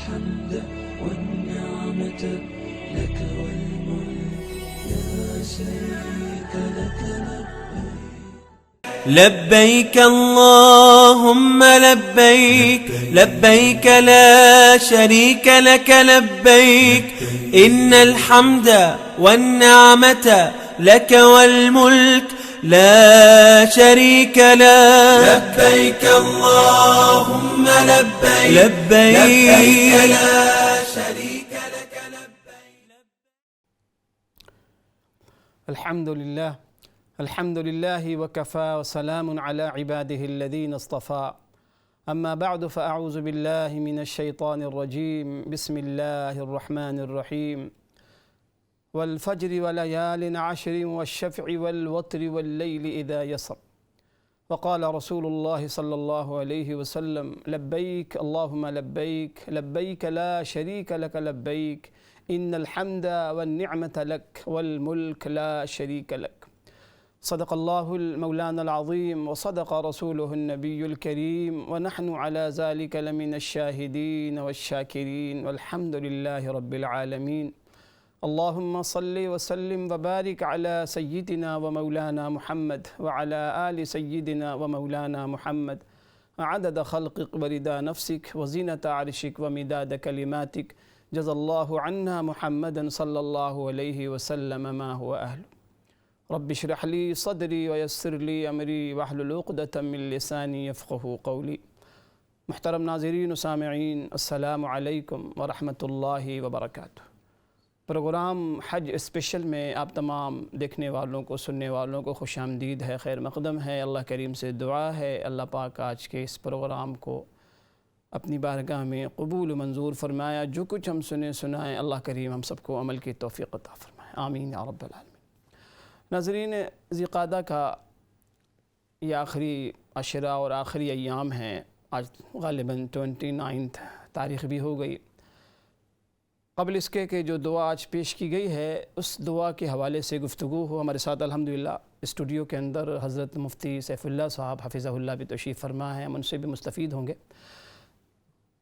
الحمد والنعمة لك والملك لا شريك لك لبيك اللهم لبيك لبيك لا شريك لك لبيك إن الحمد والنعمة لك والملك لا شريك لك لبيك اللهم لبيك لبيك لا شريك لك لبيك. الحمد لله وكفى وسلام على عباده الذين اصطفى. أما بعد فأعوذ بالله من الشيطان الرجيم. بسم الله الرحمن الرحيم. والفجر وليال عشر والشفع والوتر والليل إذا يسر. وقال رسول الله صلى الله عليه وسلم لبيك اللهم لبيك لبيك لا شريك لك لبيك إن الحمد والنعمة لك والملك لا شريك لك. صدق الله المولانا العظيم وصدق رسوله النبي الكريم ونحن على ذلك لمن الشاهدين والشاكرين والحمد لله رب العالمين. اللهم صل وسلم وبارك على سيدنا ومولانا محمد وعلى آل سيدنا ومولانا محمد عدد خلقك ورضا نفسك وزينة عرشك ومداد كلماتك. جزا الله عنا محمدا صلى الله عليه وسلم ما هو أهله. رب اشرح لي صدري ويسر لي أمري واحلل عقدة من لساني يفقهوا قولي. محترم ناظرین و سامعین، السلام علیکم ورحمۃ اللہ وبرکاتہ۔ پروگرام حج اسپیشل میں آپ تمام دیکھنے والوں کو، سننے والوں کو خوش آمدید ہے، خیر مقدم ہے۔ اللہ کریم سے دعا ہے اللہ پاک آج کے اس پروگرام کو اپنی بارگاہ میں قبول و منظور فرمایا۔ جو کچھ ہم سنائیں اللہ کریم ہم سب کو عمل کی توفیق عطا فرمائے، آمین یا رب العالمین۔ ناظرین، ذی القعدہ کا یہ آخری عشرہ اور آخری ایام ہیں۔ آج غالباً 29 تاریخ بھی ہو گئی۔ قبل اس کے کہ جو دعا آج پیش کی گئی ہے اس دعا کے حوالے سے گفتگو ہو۔ ہمارے ساتھ الحمدللہ اسٹوڈیو کے اندر حضرت مفتی سیف اللہ صاحب حفظہ اللہ بھی تشریف فرما ہے، ہم ان سے بھی مستفید ہوں گے۔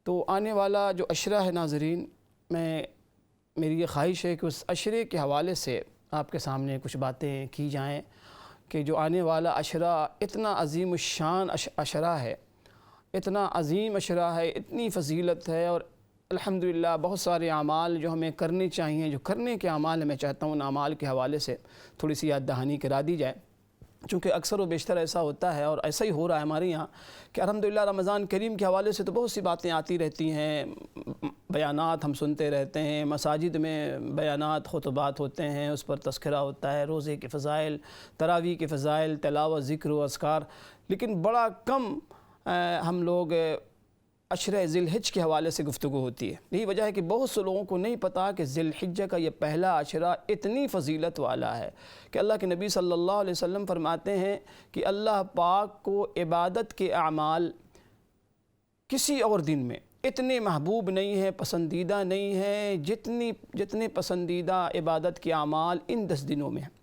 تو آنے والا جو عشرہ ہے ناظرین، میری یہ خواہش ہے کہ اس عشرے کے حوالے سے آپ کے سامنے کچھ باتیں کی جائیں کہ جو آنے والا عشرہ اتنا عظیم الشان عشرہ ہے، اتنا عظیم عشرہ ہے، اتنی فضیلت ہے، اور الحمدللہ بہت سارے اعمال جو ہمیں کرنے چاہیے، جو کرنے کے اعمال میں چاہتا ہوں ان اعمال کے حوالے سے تھوڑی سی یاد دہانی کرا دی جائے، چونکہ اکثر و بیشتر ایسا ہوتا ہے اور ایسا ہی ہو رہا ہے ہمارے یہاں کہ الحمدللہ رمضان کریم کے حوالے سے تو بہت سی باتیں آتی رہتی ہیں، بیانات ہم سنتے رہتے ہیں، مساجد میں بیانات خطبات ہوتے ہیں، اس پر تذکرہ ہوتا ہے، روزے کے فضائل، تراویح کے فضائل، تلاوت، ذکر و اذکار، لیکن بڑا کم ہم لوگ عشرہ ذی الحجہ کے حوالے سے گفتگو ہوتی ہے۔ یہی وجہ ہے کہ بہت سے لوگوں کو نہیں پتہ کہ ذی الحجہ کا یہ پہلا عشرہ اتنی فضیلت والا ہے کہ اللہ کے نبی صلی اللہ علیہ وسلم فرماتے ہیں کہ اللہ پاک کو عبادت کے اعمال کسی اور دن میں اتنے محبوب نہیں ہیں، پسندیدہ نہیں ہیں جتنے پسندیدہ عبادت کے اعمال ان 10 دنوں میں ہیں۔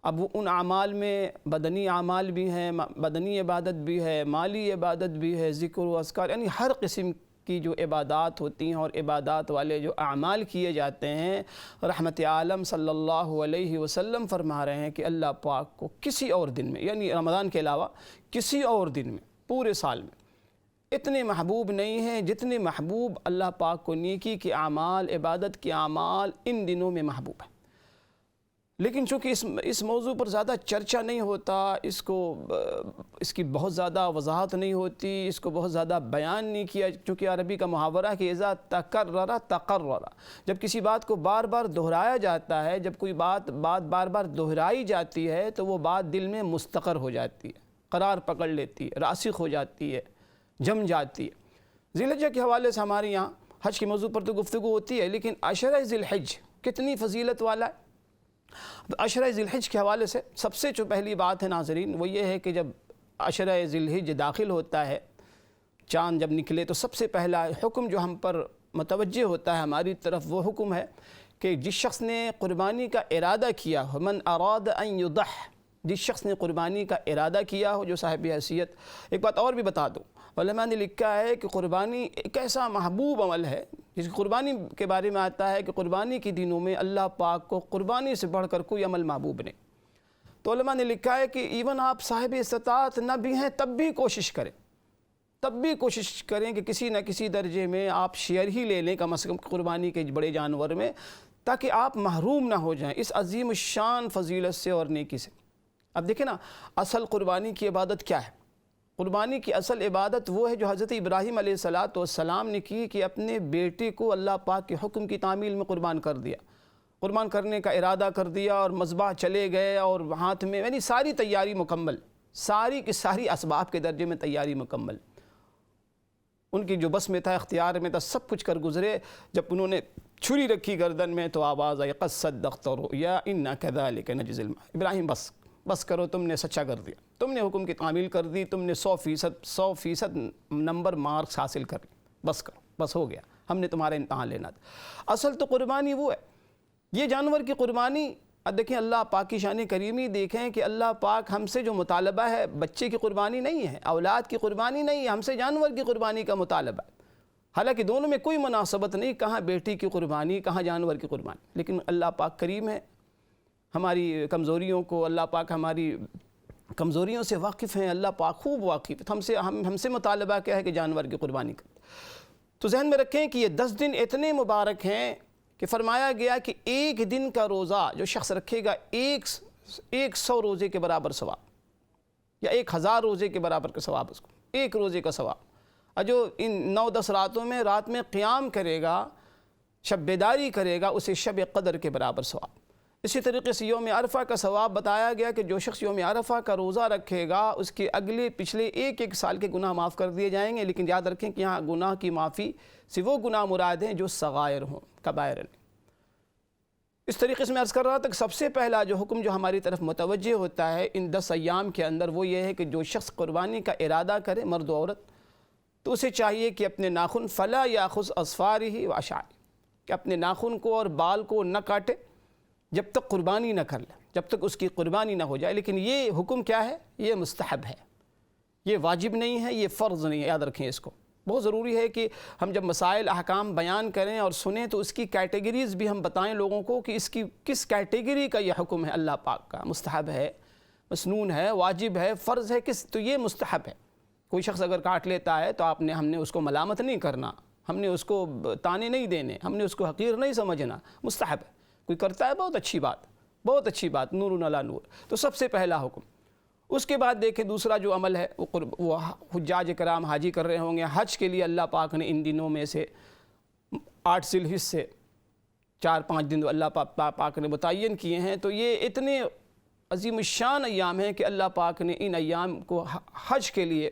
اب وہ ان اعمال میں بدنی اعمال بھی ہیں، بدنی عبادت بھی ہے، مالی عبادت بھی ہے، ذکر و اذکار، یعنی ہر قسم کی جو عبادات ہوتی ہیں اور عبادات والے جو اعمال کیے جاتے ہیں، رحمت عالم صلی اللہ علیہ وسلم فرما رہے ہیں کہ اللہ پاک کو کسی اور دن میں، یعنی رمضان کے علاوہ کسی اور دن میں، پورے سال میں اتنے محبوب نہیں ہیں جتنے محبوب اللہ پاک کو نیکی کے اعمال، عبادت کے اعمال ان دنوں میں محبوب ہیں۔ لیکن چونکہ اس موضوع پر زیادہ چرچا نہیں ہوتا، اس کی بہت زیادہ وضاحت نہیں ہوتی، اس کو بہت زیادہ بیان نہیں کیا، چونکہ عربی کا محاورہ ہے کہ اذا تکرر تقرر، جب کسی بات کو بار بار دہرایا جاتا ہے، جب کوئی بات بار بار دہرائی جاتی ہے تو وہ بات دل میں مستقر ہو جاتی ہے، قرار پکڑ لیتی ہے، راسخ ہو جاتی ہے، جم جاتی ہے۔ ذی الحجہ کے حوالے سے ہمارے یہاں حج کے موضوع پر تو گفتگو ہوتی ہے، لیکن عشرہ ذی الحجہ کتنی فضیلت والا ہے۔ عشرہ ذی الحجہ کے حوالے سے سب سے جو پہلی بات ہے ناظرین وہ یہ ہے کہ جب عشرہ ذی الحجہ داخل ہوتا ہے، چاند جب نکلے تو سب سے پہلا حکم جو ہم پر متوجہ ہوتا ہے ہماری طرف وہ حکم ہے کہ جس شخص نے قربانی کا ارادہ کیا ہو، من اراد ان یضح، جس شخص نے قربانی کا ارادہ کیا ہو جو صاحب حیثیت۔ ایک بات اور بھی بتا دوں، علماء نے لکھا ہے کہ قربانی ایک ایسا محبوب عمل ہے اس قربانی کے بارے میں آتا ہے کہ قربانی کے دنوں میں اللہ پاک کو قربانی سے بڑھ کر کوئی عمل محبوب نہیں۔ تو علماء نے لکھا ہے کہ ایون آپ صاحب استطاعت نہ بھی ہیں تب بھی کوشش کریں کہ کسی نہ کسی درجے میں آپ شیئر ہی لے لیں کم از کم قربانی کے بڑے جانور میں، تاکہ آپ محروم نہ ہو جائیں اس عظیم الشان فضیلت سے اور نیکی سے۔ اب دیکھیں نا، اصل قربانی کی عبادت کیا ہے؟ قربانی کی اصل عبادت وہ ہے جو حضرت ابراہیم علیہ السلام نے کی کہ اپنے بیٹے کو اللہ پاک کے حکم کی تعمیل میں قربان کر دیا، قربان کرنے کا ارادہ کر دیا اور مذبح چلے گئے، اور ہاتھ میں یعنی ساری تیاری مکمل، ساری کی ساری اسباب کے درجے میں تیاری مکمل، ان کی جو بس میں تھا، اختیار میں تھا، سب کچھ کر گزرے۔ جب انہوں نے چھری رکھی گردن میں تو آواز آئی قد صدقت الرؤیا انا کذلک نجزی ابراہیم، بس کرو، تم نے سچا کر دیا، تم نے حکم کی تعمیل کر دی، تم نے 100% نمبر مارکس حاصل کر لی، بس کرو، بس ہو گیا، ہم نے تمہارا امتحان لینا تھا۔ اصل تو قربانی وہ ہے، یہ جانور کی قربانی۔ اب دیکھیں اللہ پاک کی شان کریمی، دیکھیں کہ اللہ پاک ہم سے جو مطالبہ ہے بچے کی قربانی نہیں ہے، اولاد کی قربانی نہیں ہے، ہم سے جانور کی قربانی کا مطالبہ ہے۔ حالانکہ دونوں میں کوئی مناسبت نہیں، کہاں بیٹی کی قربانی، کہاں جانور کی قربانی، لیکن اللہ پاک کریم ہے، ہماری کمزوریوں کو اللہ پاک ہماری کمزوریوں سے واقف ہیں، اللہ پاک خوب واقف ہے، ہم سے مطالبہ کیا ہے کہ جانور کی قربانی کریں۔ تو ذہن میں رکھیں کہ یہ 10 دن اتنے مبارک ہیں کہ فرمایا گیا کہ ایک دن کا روزہ جو شخص رکھے گا 100 روزے کے برابر ثواب، یا 1000 روزے کے برابر کا ثواب، اس کو ایک روزے کا ثواب۔ اور جو ان 9-10 راتوں میں رات میں قیام کرے گا، شب بیداری کرے گا، اسے شب قدر کے برابر ثواب۔ اسی طریقے سے یوم عرفہ کا ثواب بتایا گیا کہ جو شخص یوم عرفہ کا روزہ رکھے گا اس کے اگلے پچھلے ایک سال کے گناہ معاف کر دیے جائیں گے، لیکن یاد رکھیں کہ یہاں گناہ کی معافی سے وہ گناہ مراد ہیں جو صغائر ہوں، کبائر نہیں۔ اس طریقے سے میں عرض کر رہا تھا کہ سب سے پہلا جو حکم جو ہماری طرف متوجہ ہوتا ہے ان 10 ایام کے اندر، وہ یہ ہے کہ جو شخص قربانی کا ارادہ کرے، مرد و عورت، تو اسے چاہیے کہ اپنے ناخن فلا یاخذ اظفارہ واشعارہ، کہ اپنے ناخن کو اور بال کو نہ کاٹے جب تک قربانی نہ کر لے، جب تک اس کی قربانی نہ ہو جائے۔ لیکن یہ حکم کیا ہے؟ یہ مستحب ہے، یہ واجب نہیں ہے، یہ فرض نہیں ہے، یاد رکھیں اس کو۔ بہت ضروری ہے کہ ہم جب مسائل احکام بیان کریں اور سنیں تو اس کی کیٹیگریز بھی ہم بتائیں لوگوں کو کہ اس کی کس کیٹیگری کا یہ حکم ہے اللہ پاک کا، مستحب ہے، مسنون ہے، واجب ہے، فرض ہے، تو یہ مستحب ہے۔ کوئی شخص اگر کاٹ لیتا ہے تو ہم نے اس کو ملامت نہیں کرنا، ہم نے اس کو تانے نہیں دینے، ہم نے اس کو حقیر نہیں سمجھنا، مستحب ہے۔ کوئی کرتا ہے بہت اچھی بات، نور علی نور۔ تو سب سے پہلا حکم۔ اس کے بعد دیکھیں دوسرا جو عمل ہے وہ حجاج کرام حاجی کر رہے ہوں گے، حج کے لیے اللہ پاک نے ان دنوں میں سے 8 ذی الحجہ سے 4-5 دن اللہ پاک نے متعین کیے ہیں، تو یہ اتنے عظیم الشان ایام ہیں کہ اللہ پاک نے ان ایام کو حج کے لیے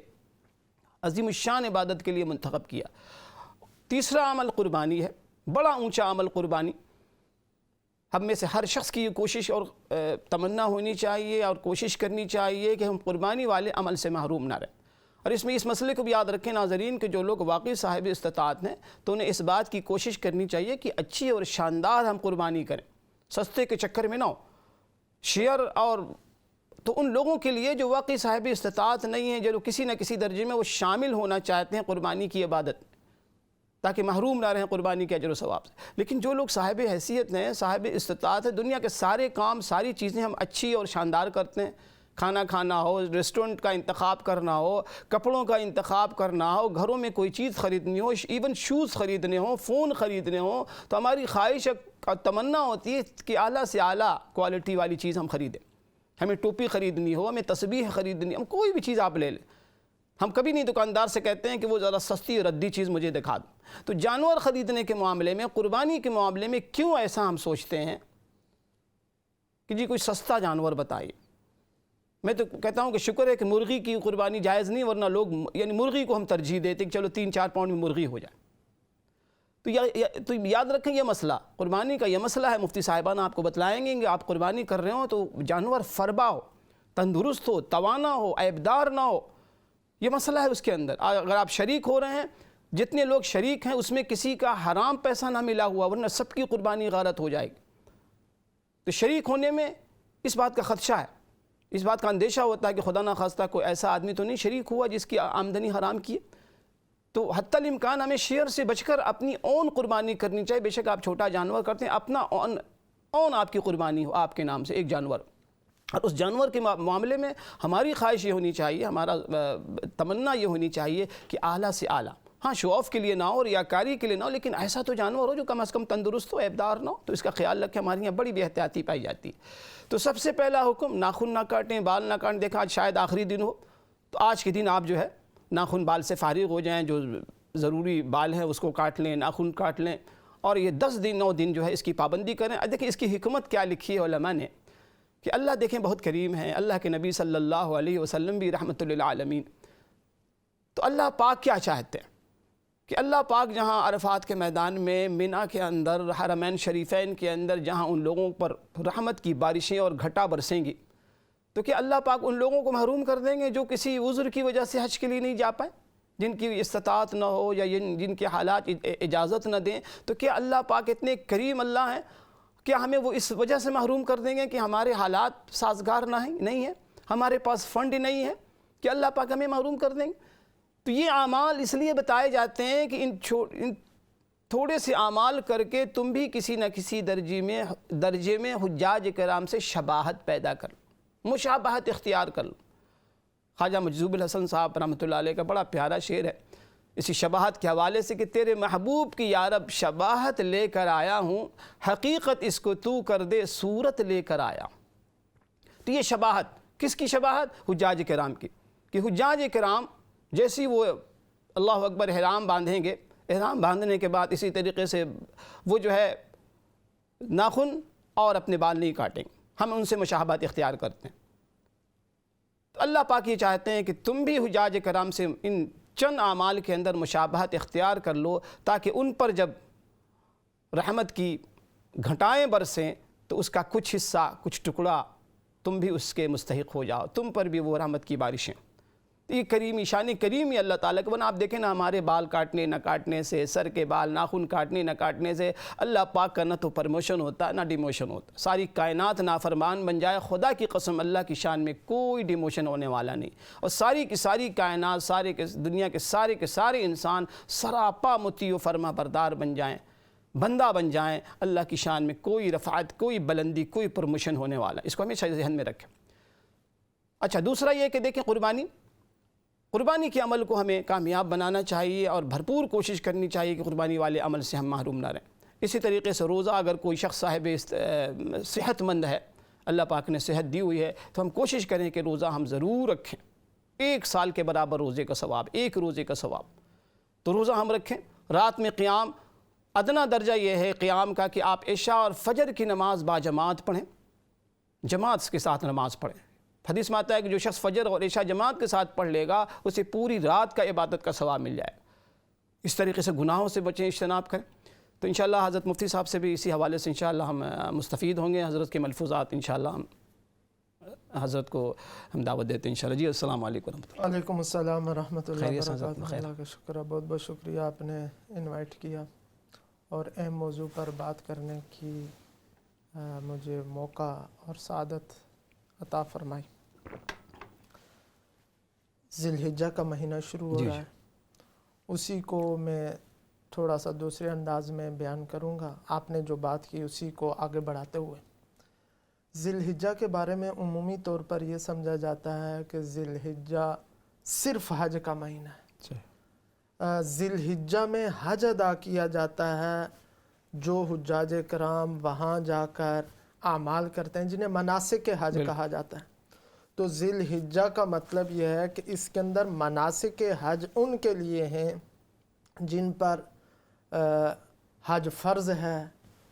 عظیم الشان عبادت کے لیے منتخب کیا۔ تیسرا عمل قربانی ہے، بڑا اونچا عمل قربانی۔ ہم میں سے ہر شخص کی یہ کوشش اور تمنا ہونی چاہیے اور کوشش کرنی چاہیے کہ ہم قربانی والے عمل سے محروم نہ رہیں۔ اور اس میں اس مسئلے کو بھی یاد رکھیں ناظرین کہ جو لوگ واقعی صاحب استطاعت ہیں تو انہیں اس بات کی کوشش کرنی چاہیے کہ اچھی اور شاندار ہم قربانی کریں، سستے کے چکر میں نہ ہو، شیئر۔ اور تو ان لوگوں کے لیے جو واقعی صاحب استطاعت نہیں ہیں، جو کسی نہ کسی درجے میں وہ شامل ہونا چاہتے ہیں قربانی کی عبادت، تاکہ محروم نہ رہیں قربانی کے اجر و ثواب سے۔ لیکن جو لوگ صاحب حیثیت ہیں، صاحب استطاعت ہے، دنیا کے سارے کام، ساری چیزیں ہم اچھی اور شاندار کرتے ہیں، کھانا کھانا ہو، ریسٹورنٹ کا انتخاب کرنا ہو، کپڑوں کا انتخاب کرنا ہو، گھروں میں کوئی چیز خریدنی ہو، ایون شوز خریدنے ہوں، فون خریدنے ہوں، تو ہماری خواہش اور تمنا ہوتی ہے کہ اعلیٰ سے اعلیٰ کوالٹی والی چیز ہم خریدیں۔ ہمیں ٹوپی خریدنی ہو، ہمیں تسبیح خریدنی ہو، کوئی بھی چیز آپ لے لیں، ہم کبھی نہیں دکاندار سے کہتے ہیں کہ وہ ذرا سستی ردی چیز مجھے دکھا دیں۔ تو جانور خریدنے کے معاملے میں، قربانی کے معاملے میں کیوں ایسا ہم سوچتے ہیں کہ جی کوئی سستا جانور بتائیے؟ میں تو کہتا ہوں کہ شکر ہے کہ مرغی کی قربانی جائز نہیں، ورنہ لوگ یعنی مرغی کو ہم ترجیح دیتے کہ چلو 3-4 پاؤنڈ میں مرغی ہو جائے۔ تو یاد رکھیں یہ مسئلہ، قربانی کا یہ مسئلہ ہے، مفتی صاحبان آپ کو بتلائیں گے کہ آپ قربانی کر رہے ہوں تو جانور فربا ہو، تندرست ہو، توانا ہو، عیبدار نہ ہو، یہ مسئلہ ہے اس کے اندر۔ اگر آپ شریک ہو رہے ہیں، جتنے لوگ شریک ہیں اس میں کسی کا حرام پیسہ نہ ملا ہوا، ورنہ سب کی قربانی غارت ہو جائے گی۔ تو شریک ہونے میں اس بات کا خدشہ ہے، اس بات کا اندیشہ ہوتا ہے کہ خدا نخواستہ کوئی ایسا آدمی تو نہیں شریک ہوا جس کی آمدنی حرام کی ہے۔ تو حتی الامکان ہمیں شیئر سے بچ کر اپنی اون قربانی کرنی چاہیے. بے شک آپ چھوٹا جانور کرتے ہیں, اپنا اون آپ کی قربانی ہو آپ کے نام سے ایک جانور. اور اس جانور کے معاملے میں ہماری خواہش یہ ہونی چاہیے, ہمارا تمنا یہ ہونی چاہیے کہ اعلیٰ سے اعلیٰ, ہاں شو آف کے لیے نہ ہو, ریاکاری کے لیے نہ ہو, لیکن ایسا تو جانور ہو جو کم از کم تندرست ہو, عیبدار نہ ہو. تو اس کا خیال رکھیں, ہمارے یہاں بڑی بے احتیاطی پائی جاتی ہے. تو سب سے پہلا حکم, ناخن نہ کاٹیں, بال نہ کاٹیں. دیکھا آج شاید آخری دن ہو, تو آج کے دن آپ جو ہے ناخن بال سے فارغ ہو جائیں, جو ضروری بال ہیں اس کو کاٹ لیں, ناخن کاٹ لیں, اور یہ 10 دن 9 دن جو ہے اس کی پابندی کریں. دیکھیں اس کی حکمت کیا لکھی ہے علماء نے, کہ اللہ دیکھیں بہت کریم ہے, اللہ کے نبی صلی اللہ علیہ وسلم بھی رحمت للعالمین. تو اللہ پاک کیا چاہتے ہیں کہ اللہ پاک جہاں عرفات کے میدان میں, مینا کے اندر, حرمین شریفین کے اندر جہاں ان لوگوں پر رحمت کی بارشیں اور گھٹا برسیں گی, تو کیا اللہ پاک ان لوگوں کو محروم کر دیں گے جو کسی عذر کی وجہ سے حج کے لیے نہیں جا پائے, جن کی استطاعت نہ ہو یا جن کے حالات اجازت نہ دیں؟ تو کیا اللہ پاک اتنے کریم اللہ ہیں, کیا ہمیں وہ اس وجہ سے محروم کر دیں گے کہ ہمارے حالات سازگار نہیں ہیں, ہمارے پاس فنڈ نہیں ہے, کہ اللہ پاک ہمیں محروم کر دیں گے؟ تو یہ اعمال اس لیے بتائے جاتے ہیں کہ ان تھوڑے سے اعمال کر کے تم بھی کسی نہ کسی درجے میں حجاج کرام سے شباہت پیدا کر لو, مشابہت اختیار کر لو. خواجہ مجذوب الحسن صاحب رحمۃ اللہ علیہ کا بڑا پیارا شعر ہے اسی شباہت کے حوالے سے, کہ تیرے محبوب کی یا رب شباہت لے کر آیا ہوں, حقیقت اس کو تو کر دے صورت لے کر آیا. تو یہ شباہت کس کی شباہت؟ حجاج کرام کی, کہ حجاج کرام جیسی وہ اللہ اکبر احرام باندھیں گے, احرام باندھنے کے بعد اسی طریقے سے وہ جو ہے ناخن اور اپنے بال نہیں کاٹیں گے, ہم ان سے مشابہت اختیار کرتے ہیں. تو اللہ پاک یہ چاہتے ہیں کہ تم بھی حجاج کرام سے ان چند اعمال کے اندر مشابہت اختیار کر لو, تاکہ ان پر جب رحمت کی گھٹائیں برسیں تو اس کا کچھ حصہ, کچھ ٹکڑا تم بھی اس کے مستحق ہو جاؤ, تم پر بھی وہ رحمت کی بارشیں. یہ کریمی شان کریمی اللہ تعالیٰ کے. ورنہ آپ دیکھیں نا, ہمارے بال کاٹنے نہ کاٹنے سے, سر کے بال ناخن کاٹنے نہ کاٹنے سے اللہ پاک کا نہ تو پرموشن ہوتا نہ ڈیموشن ہوتا. ساری کائنات نافرمان بن جائے, خدا کی قسم اللہ کی شان میں کوئی ڈیموشن ہونے والا نہیں. اور ساری کی ساری کائنات, دنیا کے سارے انسان سراپا مطیع و فرما بردار بن جائیں, بندہ بن جائیں, اللہ کی شان میں کوئی رفعت, کوئی بلندی, کوئی پرموشن ہونے والا. اس کو ہمیشہ ذہن میں رکھیں. اچھا, دوسرا یہ کہ دیکھیں قربانی کے عمل کو ہمیں کامیاب بنانا چاہیے, اور بھرپور کوشش کرنی چاہیے کہ قربانی والے عمل سے ہم محروم نہ رہیں. اسی طریقے سے روزہ, اگر کوئی شخص صاحب صحت مند ہے, اللہ پاک نے صحت دی ہوئی ہے, تو ہم کوشش کریں کہ روزہ ہم ضرور رکھیں. 1 سال کے برابر روزے کا ثواب, 1 روزے کا ثواب. تو روزہ ہم رکھیں. رات میں قیام, ادنا درجہ یہ ہے قیام کا کہ آپ عشاء اور فجر کی نماز باجماعت پڑھیں, جماعت کے ساتھ نماز پڑھیں. حدیث میں آتا ہے کہ جو شخص فجر اور عشاء جماعت کے ساتھ پڑھ لے گا, اسے پوری رات کا عبادت کا ثواب مل جائے. اس طریقے سے گناہوں سے بچیں, اجتناب کریں. تو انشاءاللہ حضرت مفتی صاحب سے بھی اسی حوالے سے انشاءاللہ ہم مستفید ہوں گے. حضرت کے ملفوظات انشاءاللہ ہم حضرت کو ہم دعوت دیتے ہیں انشاءاللہ. جی السلام علیکم ورحمۃ اللہ. وعلیکم السلام ورحمۃ اللہ خیریت سے وبرکاتہ. حضرت؟ خیر. اللہ کا شکر ہے, بہت بہت شکریہ آپ نے انوائٹ کیا اور اہم موضوع پر بات کرنے کی مجھے موقع اور سعادت عطا فرمائی. ذی الحجہ کا مہینہ شروع ہو رہا ہے, اسی کو میں تھوڑا سا دوسرے انداز میں بیان کروں گا. آپ نے جو بات کی اسی کو آگے بڑھاتے ہوئے, ذی الحجہ کے بارے میں عمومی طور پر یہ سمجھا جاتا ہے کہ ذی الحجہ صرف حج کا مہینہ ہے. ذی الحجہ میں حج ادا کیا جاتا ہے جو حجاج کرام وہاں جا کر اعمال کرتے ہیں, جنہیں مناسک حج کہا جاتا ہے. تو ذی الحجہ کا مطلب یہ ہے کہ اس کے اندر مناسک حج ان کے لیے ہیں جن پر حج فرض ہے.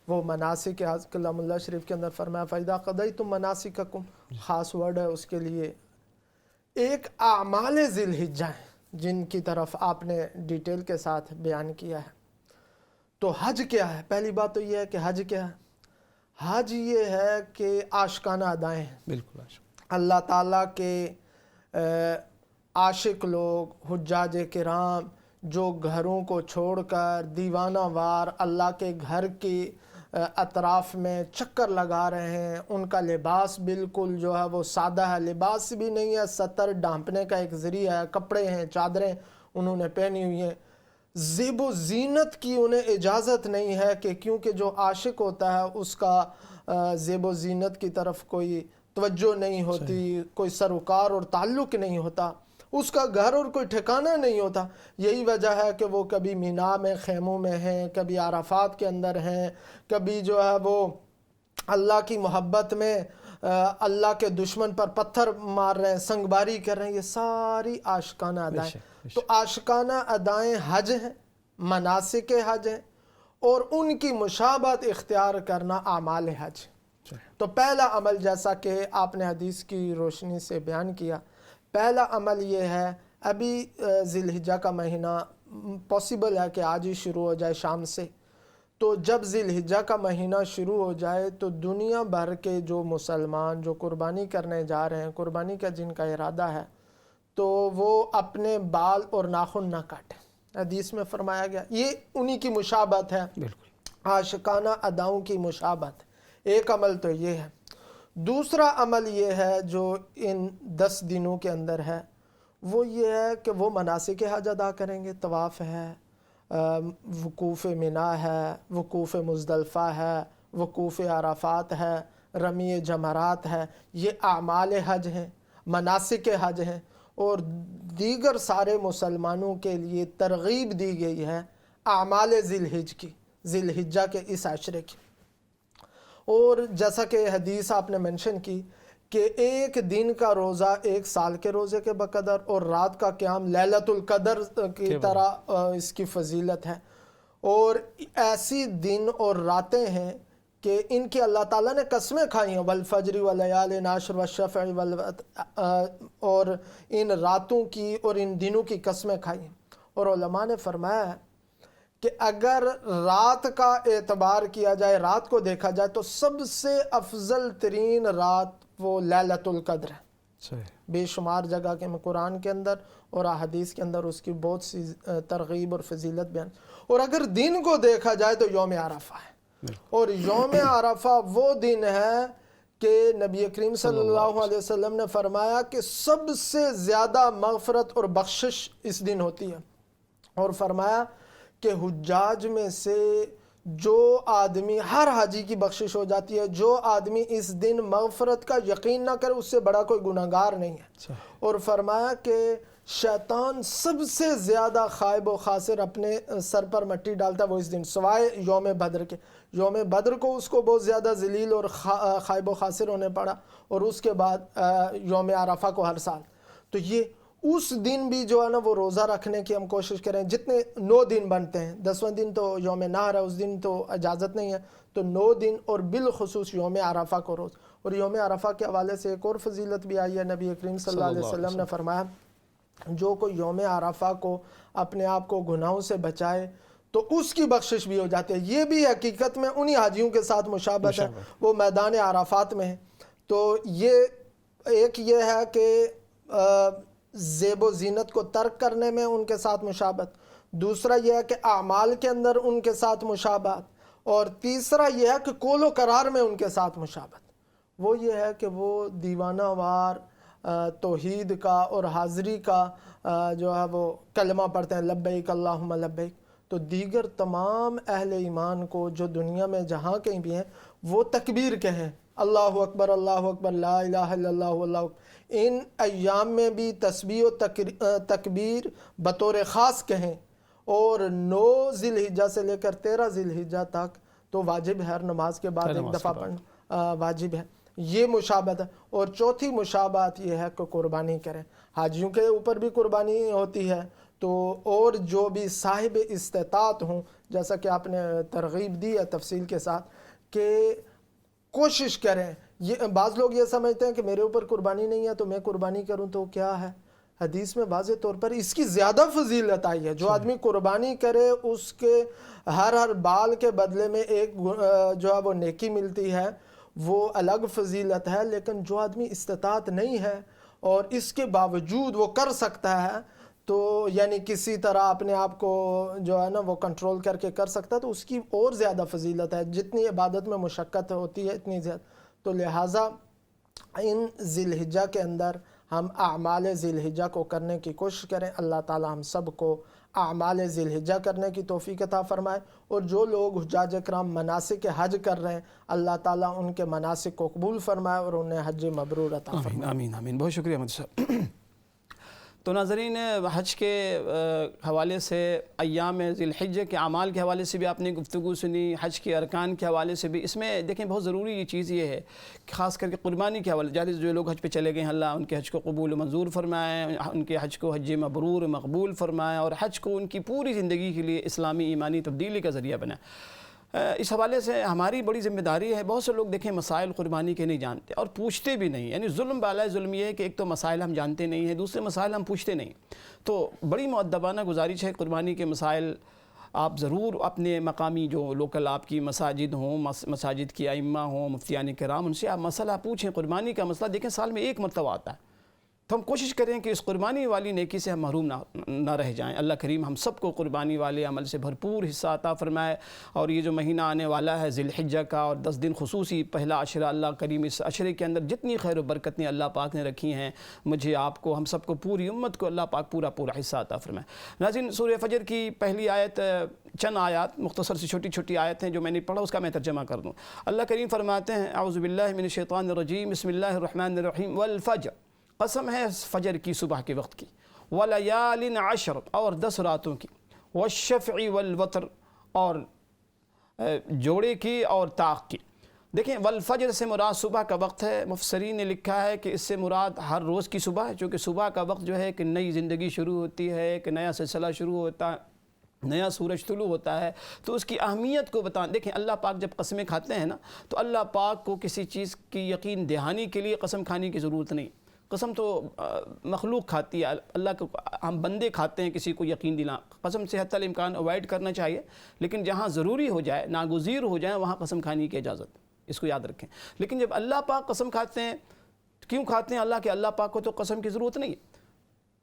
وہ مناسک حج کلام اللہ شریف کے اندر فرمایا فَإِذَا قَضَيْتُم مَنَاسِكَكُمْ, خاص ورڈ ہے اس کے لیے. ایک اعمال ذی الحجہ ہیں جن کی طرف آپ نے ڈیٹیل کے ساتھ بیان کیا ہے. تو حج کیا ہے؟ پہلی بات تو یہ ہے کہ حج کیا ہے. حج یہ ہے کہ عاشقانہ ادائیں ہیں. بالکل اللہ تعالیٰ کے عاشق لوگ, حجاج کرام, جو گھروں کو چھوڑ کر دیوانہ وار اللہ کے گھر کی اطراف میں چکر لگا رہے ہیں. ان کا لباس بالکل جو ہے وہ سادہ ہے, لباس بھی نہیں ہے, ستر ڈھانپنے کا ایک ذریعہ ہے, کپڑے ہیں, چادریں انہوں نے پہنی ہوئی ہیں, زیب و زینت کی انہیں اجازت نہیں ہے کہ کیونکہ جو عاشق ہوتا ہے اس کا زیب و زینت کی طرف کوئی توجہ نہیں ہوتی، کوئی سروکار اور تعلق نہیں ہوتا، اس کا گھر اور کوئی ٹھکانہ نہیں ہوتا. یہی وجہ ہے کہ وہ کبھی مینا میں خیموں میں ہیں، کبھی عرفات کے اندر ہیں، کبھی جو ہے وہ اللہ کی محبت میں اللہ کے دشمن پر پتھر مار رہے ہیں، سنگ باری کر رہے ہیں. یہ ساری عاشقانہ ادائیں. تو عاشقانہ ادائیں حج ہیں، مناسک حج ہیں، اور ان کی مشابہت اختیار کرنا اعمال حج. تو پہلا عمل جیسا کہ آپ نے حدیث کی روشنی سے بیان کیا، پہلا عمل یہ ہے، ابھی ذی الحجہ کا مہینہ پاسبل ہے کہ آج ہی شروع ہو جائے شام سے. تو جب ذی الحجہ کا مہینہ شروع ہو جائے تو دنیا بھر کے جو مسلمان جو قربانی کرنے جا رہے ہیں، قربانی کا جن کا ارادہ ہے، تو وہ اپنے بال اور ناخن نہ کاٹیں. حدیث میں فرمایا گیا یہ انہی کی مشابہت ہے، عاشقانہ اداؤں کی مشابہت. ایک عمل تو یہ ہے. دوسرا عمل یہ ہے جو ان 10 دنوں کے اندر ہے، وہ یہ ہے کہ وہ مناسک حج ادا کریں گے. طواف ہے، وقوف منا ہے، وقوف مزدلفہ ہے، وقوف عرفات ہے، رمی جمرات ہے. یہ اعمال حج ہیں، مناسک حج ہیں. اور دیگر سارے مسلمانوں کے لیے ترغیب دی گئی ہے اعمال ذی الحج کی، ذی الحجہ کے اس عشرے کی. اور جیسا کہ حدیث آپ نے منشن کی کہ ایک دن کا روزہ 1 سال کے روزے کے بقدر، اور رات کا قیام لیلۃ القدر کی طرح اس کی فضیلت ہے. اور ایسی دن اور راتیں ہیں کہ ان کی اللہ تعالیٰ نے قسمیں کھائی ہیں، والفجر ولیال عشر والشفع اور ان راتوں کی اور ان دنوں کی قسمیں کھائی ہیں. اور علماء نے فرمایا ہے کہ اگر رات کا اعتبار کیا جائے، رات کو دیکھا جائے، تو سب سے افضل ترین رات وہ لیلۃ القدر ہے. بے شمار جگہ کے میں قرآن کے اندر اور احادیث کے اندر اس کی بہت سی ترغیب اور فضیلت بیان. اور اگر دن کو دیکھا جائے تو یوم عرفہ ہے. اور یوم عرفہ وہ دن ہے کہ نبی کریم صلی اللہ علیہ وسلم نے فرمایا کہ سب سے زیادہ مغفرت اور بخشش اس دن ہوتی ہے. اور فرمایا کہ حجاج میں سے جو آدمی، ہر حاجی کی بخشش ہو جاتی ہے، جو آدمی اس دن مغفرت کا یقین نہ کرے اس سے بڑا کوئی گناہگار نہیں ہے. اور فرمایا کہ شیطان سب سے زیادہ خائب و خاسر اپنے سر پر مٹی ڈالتا ہے وہ اس دن، سوائے یوم بدر کے. یوم بدر کو اس کو بہت زیادہ ذلیل اور خائب و خاسر ہونے پڑا، اور اس کے بعد یوم عرفہ کو ہر سال. تو یہ اس دن بھی جو ہے نا وہ روزہ رکھنے کی ہم کوشش کریں. جتنے 9 دن بنتے ہیں، 10واں دن تو یوم نحر ہے، اس دن تو اجازت نہیں ہے، تو 9 دن اور بالخصوص یوم عرفہ کو روز. اور یوم عرفہ کے حوالے سے ایک اور فضیلت بھی آئی ہے. نبی کریم صلی اللہ علیہ وسلم نے فرمایا جو کوئی یوم عرفہ کو اپنے آپ کو گناہوں سے بچائے تو اس کی بخشش بھی ہو جاتی ہے. یہ بھی حقیقت میں انہی حاجیوں کے ساتھ مشابہت ہے، وہ میدان عرفات میں ہیں. تو یہ ایک یہ ہے کہ زیب و زینت کو ترک کرنے میں ان کے ساتھ مشابہت، دوسرا یہ ہے کہ اعمال کے اندر ان کے ساتھ مشابہت، اور تیسرا یہ ہے کہ قول و قرار میں ان کے ساتھ مشابہت. وہ یہ ہے کہ وہ دیوانہ وار توحید کا اور حاضری کا جو ہے وہ کلمہ پڑھتے ہیں، لبیک اللہم لبیک. تو دیگر تمام اہل ایمان کو جو دنیا میں جہاں کہیں بھی ہیں وہ تکبیر کہیں، اللہ اکبر لا الہ الا اللہ واللہ. ان ایام میں بھی تسبیح و تکبیر بطور خاص کہیں. اور 9 ذی الحجہ سے لے کر 13 ذی الحجہ تک تو واجب ہے، ہر نماز کے بعد ایک دفعہ پڑھنا واجب ہے. یہ مشابہت ہے. اور چوتھی مشابہت یہ ہے کہ قربانی کریں. حاجیوں کے اوپر بھی قربانی ہوتی ہے، تو اور جو بھی صاحب استطاعت ہوں، جیسا کہ آپ نے ترغیب دی ہے تفصیل کے ساتھ کہ کوشش کریں. یہ بعض لوگ یہ سمجھتے ہیں کہ میرے اوپر قربانی نہیں ہے تو میں قربانی کروں تو کیا ہے. حدیث میں واضح طور پر اس کی زیادہ فضیلت آئی ہے. جو آدمی قربانی کرے اس کے ہر بال کے بدلے میں ایک جو ہے وہ نیکی ملتی ہے، وہ الگ فضیلت ہے. لیکن جو آدمی استطاعت نہیں ہے اور اس کے باوجود وہ کر سکتا ہے، تو یعنی کسی طرح اپنے آپ کو جو ہے نا وہ کنٹرول کر کے کر سکتا ہے، تو اس کی اور زیادہ فضیلت ہے. جتنی عبادت میں مشقت ہوتی ہے اتنی زیادہ. تو لہٰذا ان ذی الحجہ کے اندر ہم اعمال ذی الحجہ کو کرنے کی کوشش کریں. اللہ تعالی ہم سب کو اعمال ذی الحجہ کرنے کی توفیق عطا فرمائے، اور جو لوگ حجاج کرام مناسک حج کر رہے ہیں اللہ تعالیٰ ان کے مناسک کو قبول فرمائے اور انہیں حج مبرور عطا فرمائے۔ آمین آمین آمین، بہت شکریہ احمد صاحب۔ تو ناظرین، حج کے حوالے سے، ایام ذی الحجہ کے اعمال کے حوالے سے بھی آپ نے گفتگو سنی، حج کے ارکان کے حوالے سے بھی۔ اس میں دیکھیں بہت ضروری یہ چیز یہ ہے کہ خاص کر کے قربانی کے حوالے جالس جو لوگ حج پہ چلے گئے ہیں، اللہ ان کے حج کو قبول و منظور فرمائے، ان کے حج کو حج مبرور مقبول فرمائے، اور حج کو ان کی پوری زندگی کے لیے اسلامی ایمانی تبدیلی کا ذریعہ بنائے۔ اس حوالے سے ہماری بڑی ذمہ داری ہے۔ بہت سے لوگ دیکھیں مسائل قربانی کے نہیں جانتے اور پوچھتے بھی نہیں، یعنی ظلم بالا ظلم یہ ہے کہ ایک تو مسائل ہم جانتے نہیں ہیں، دوسرے مسائل ہم پوچھتے نہیں۔ تو بڑی مؤدبانہ گزارش ہے، قربانی کے مسائل آپ ضرور اپنے مقامی جو لوکل آپ کی مساجد ہوں، مساجد کی ائمہ ہوں، مفتیان کرام، ان سے آپ مسئلہ پوچھیں۔ قربانی کا مسئلہ دیکھیں سال میں ایک مرتبہ آتا ہے، تو ہم کوشش کریں کہ اس قربانی والی نیکی سے ہم محروم نہ رہ جائیں۔ اللہ کریم ہم سب کو قربانی والے عمل سے بھرپور حصہ عطا فرمائے۔ اور یہ جو مہینہ آنے والا ہے ذی الحجہ کا، اور 10 دن خصوصی پہلا عشرہ، اللہ کریم اس عشرے کے اندر جتنی خیر و برکتیں اللہ پاک نے رکھی ہیں، مجھے، آپ کو، ہم سب کو، پوری امت کو اللہ پاک پورا حصہ عطا فرمائے۔ ناظرین، سورہ فجر کی پہلی آیت، چند آیات مختصر سی چھوٹی آیت ہیں جو میں نے پڑھا، اس کا میں ترجمہ کر دوں۔ اللہ کریم فرماتے ہیں، اعوذ باللہ من الشیطان الرجیم، بسم اللہ الرحمن الرحیم، والفجر، قسم ہے فجر کی، صبح کے وقت کی، وَلَيَالٍ عَشْرٍ، اور 10 راتوں کی، وَالشَّفْعِ وَالْوَتْرِ، اور جوڑے کی اور طاق کی۔ دیکھیں والفجر سے مراد صبح کا وقت ہے۔ مفسرین نے لکھا ہے کہ اس سے مراد ہر روز کی صبح ہے، چونکہ صبح کا وقت جو ہے کہ نئی زندگی شروع ہوتی ہے، ایک نیا سلسلہ شروع ہوتا ہے، نیا سورج طلوع ہوتا ہے، تو اس کی اہمیت کو بتائیں۔ دیکھیں اللہ پاک جب قسمیں کھاتے ہیں نا، تو اللہ پاک کو کسی چیز کی یقین دہانی کے لیے قسم کھانے کی ضرورت نہیں۔ قسم تو مخلوق کھاتی ہے، اللہ کو، ہم بندے کھاتے ہیں کسی کو یقین دلا۔ قسم سے حتی الامکان اوائڈ کرنا چاہیے، لیکن جہاں ضروری ہو جائے، ناگزیر ہو جائے، وہاں قسم کھانے کی اجازت، اس کو یاد رکھیں۔ لیکن جب اللہ پاک قسم کھاتے ہیں، کیوں کھاتے ہیں؟ اللہ پاک کو تو قسم کی ضرورت نہیں ہے۔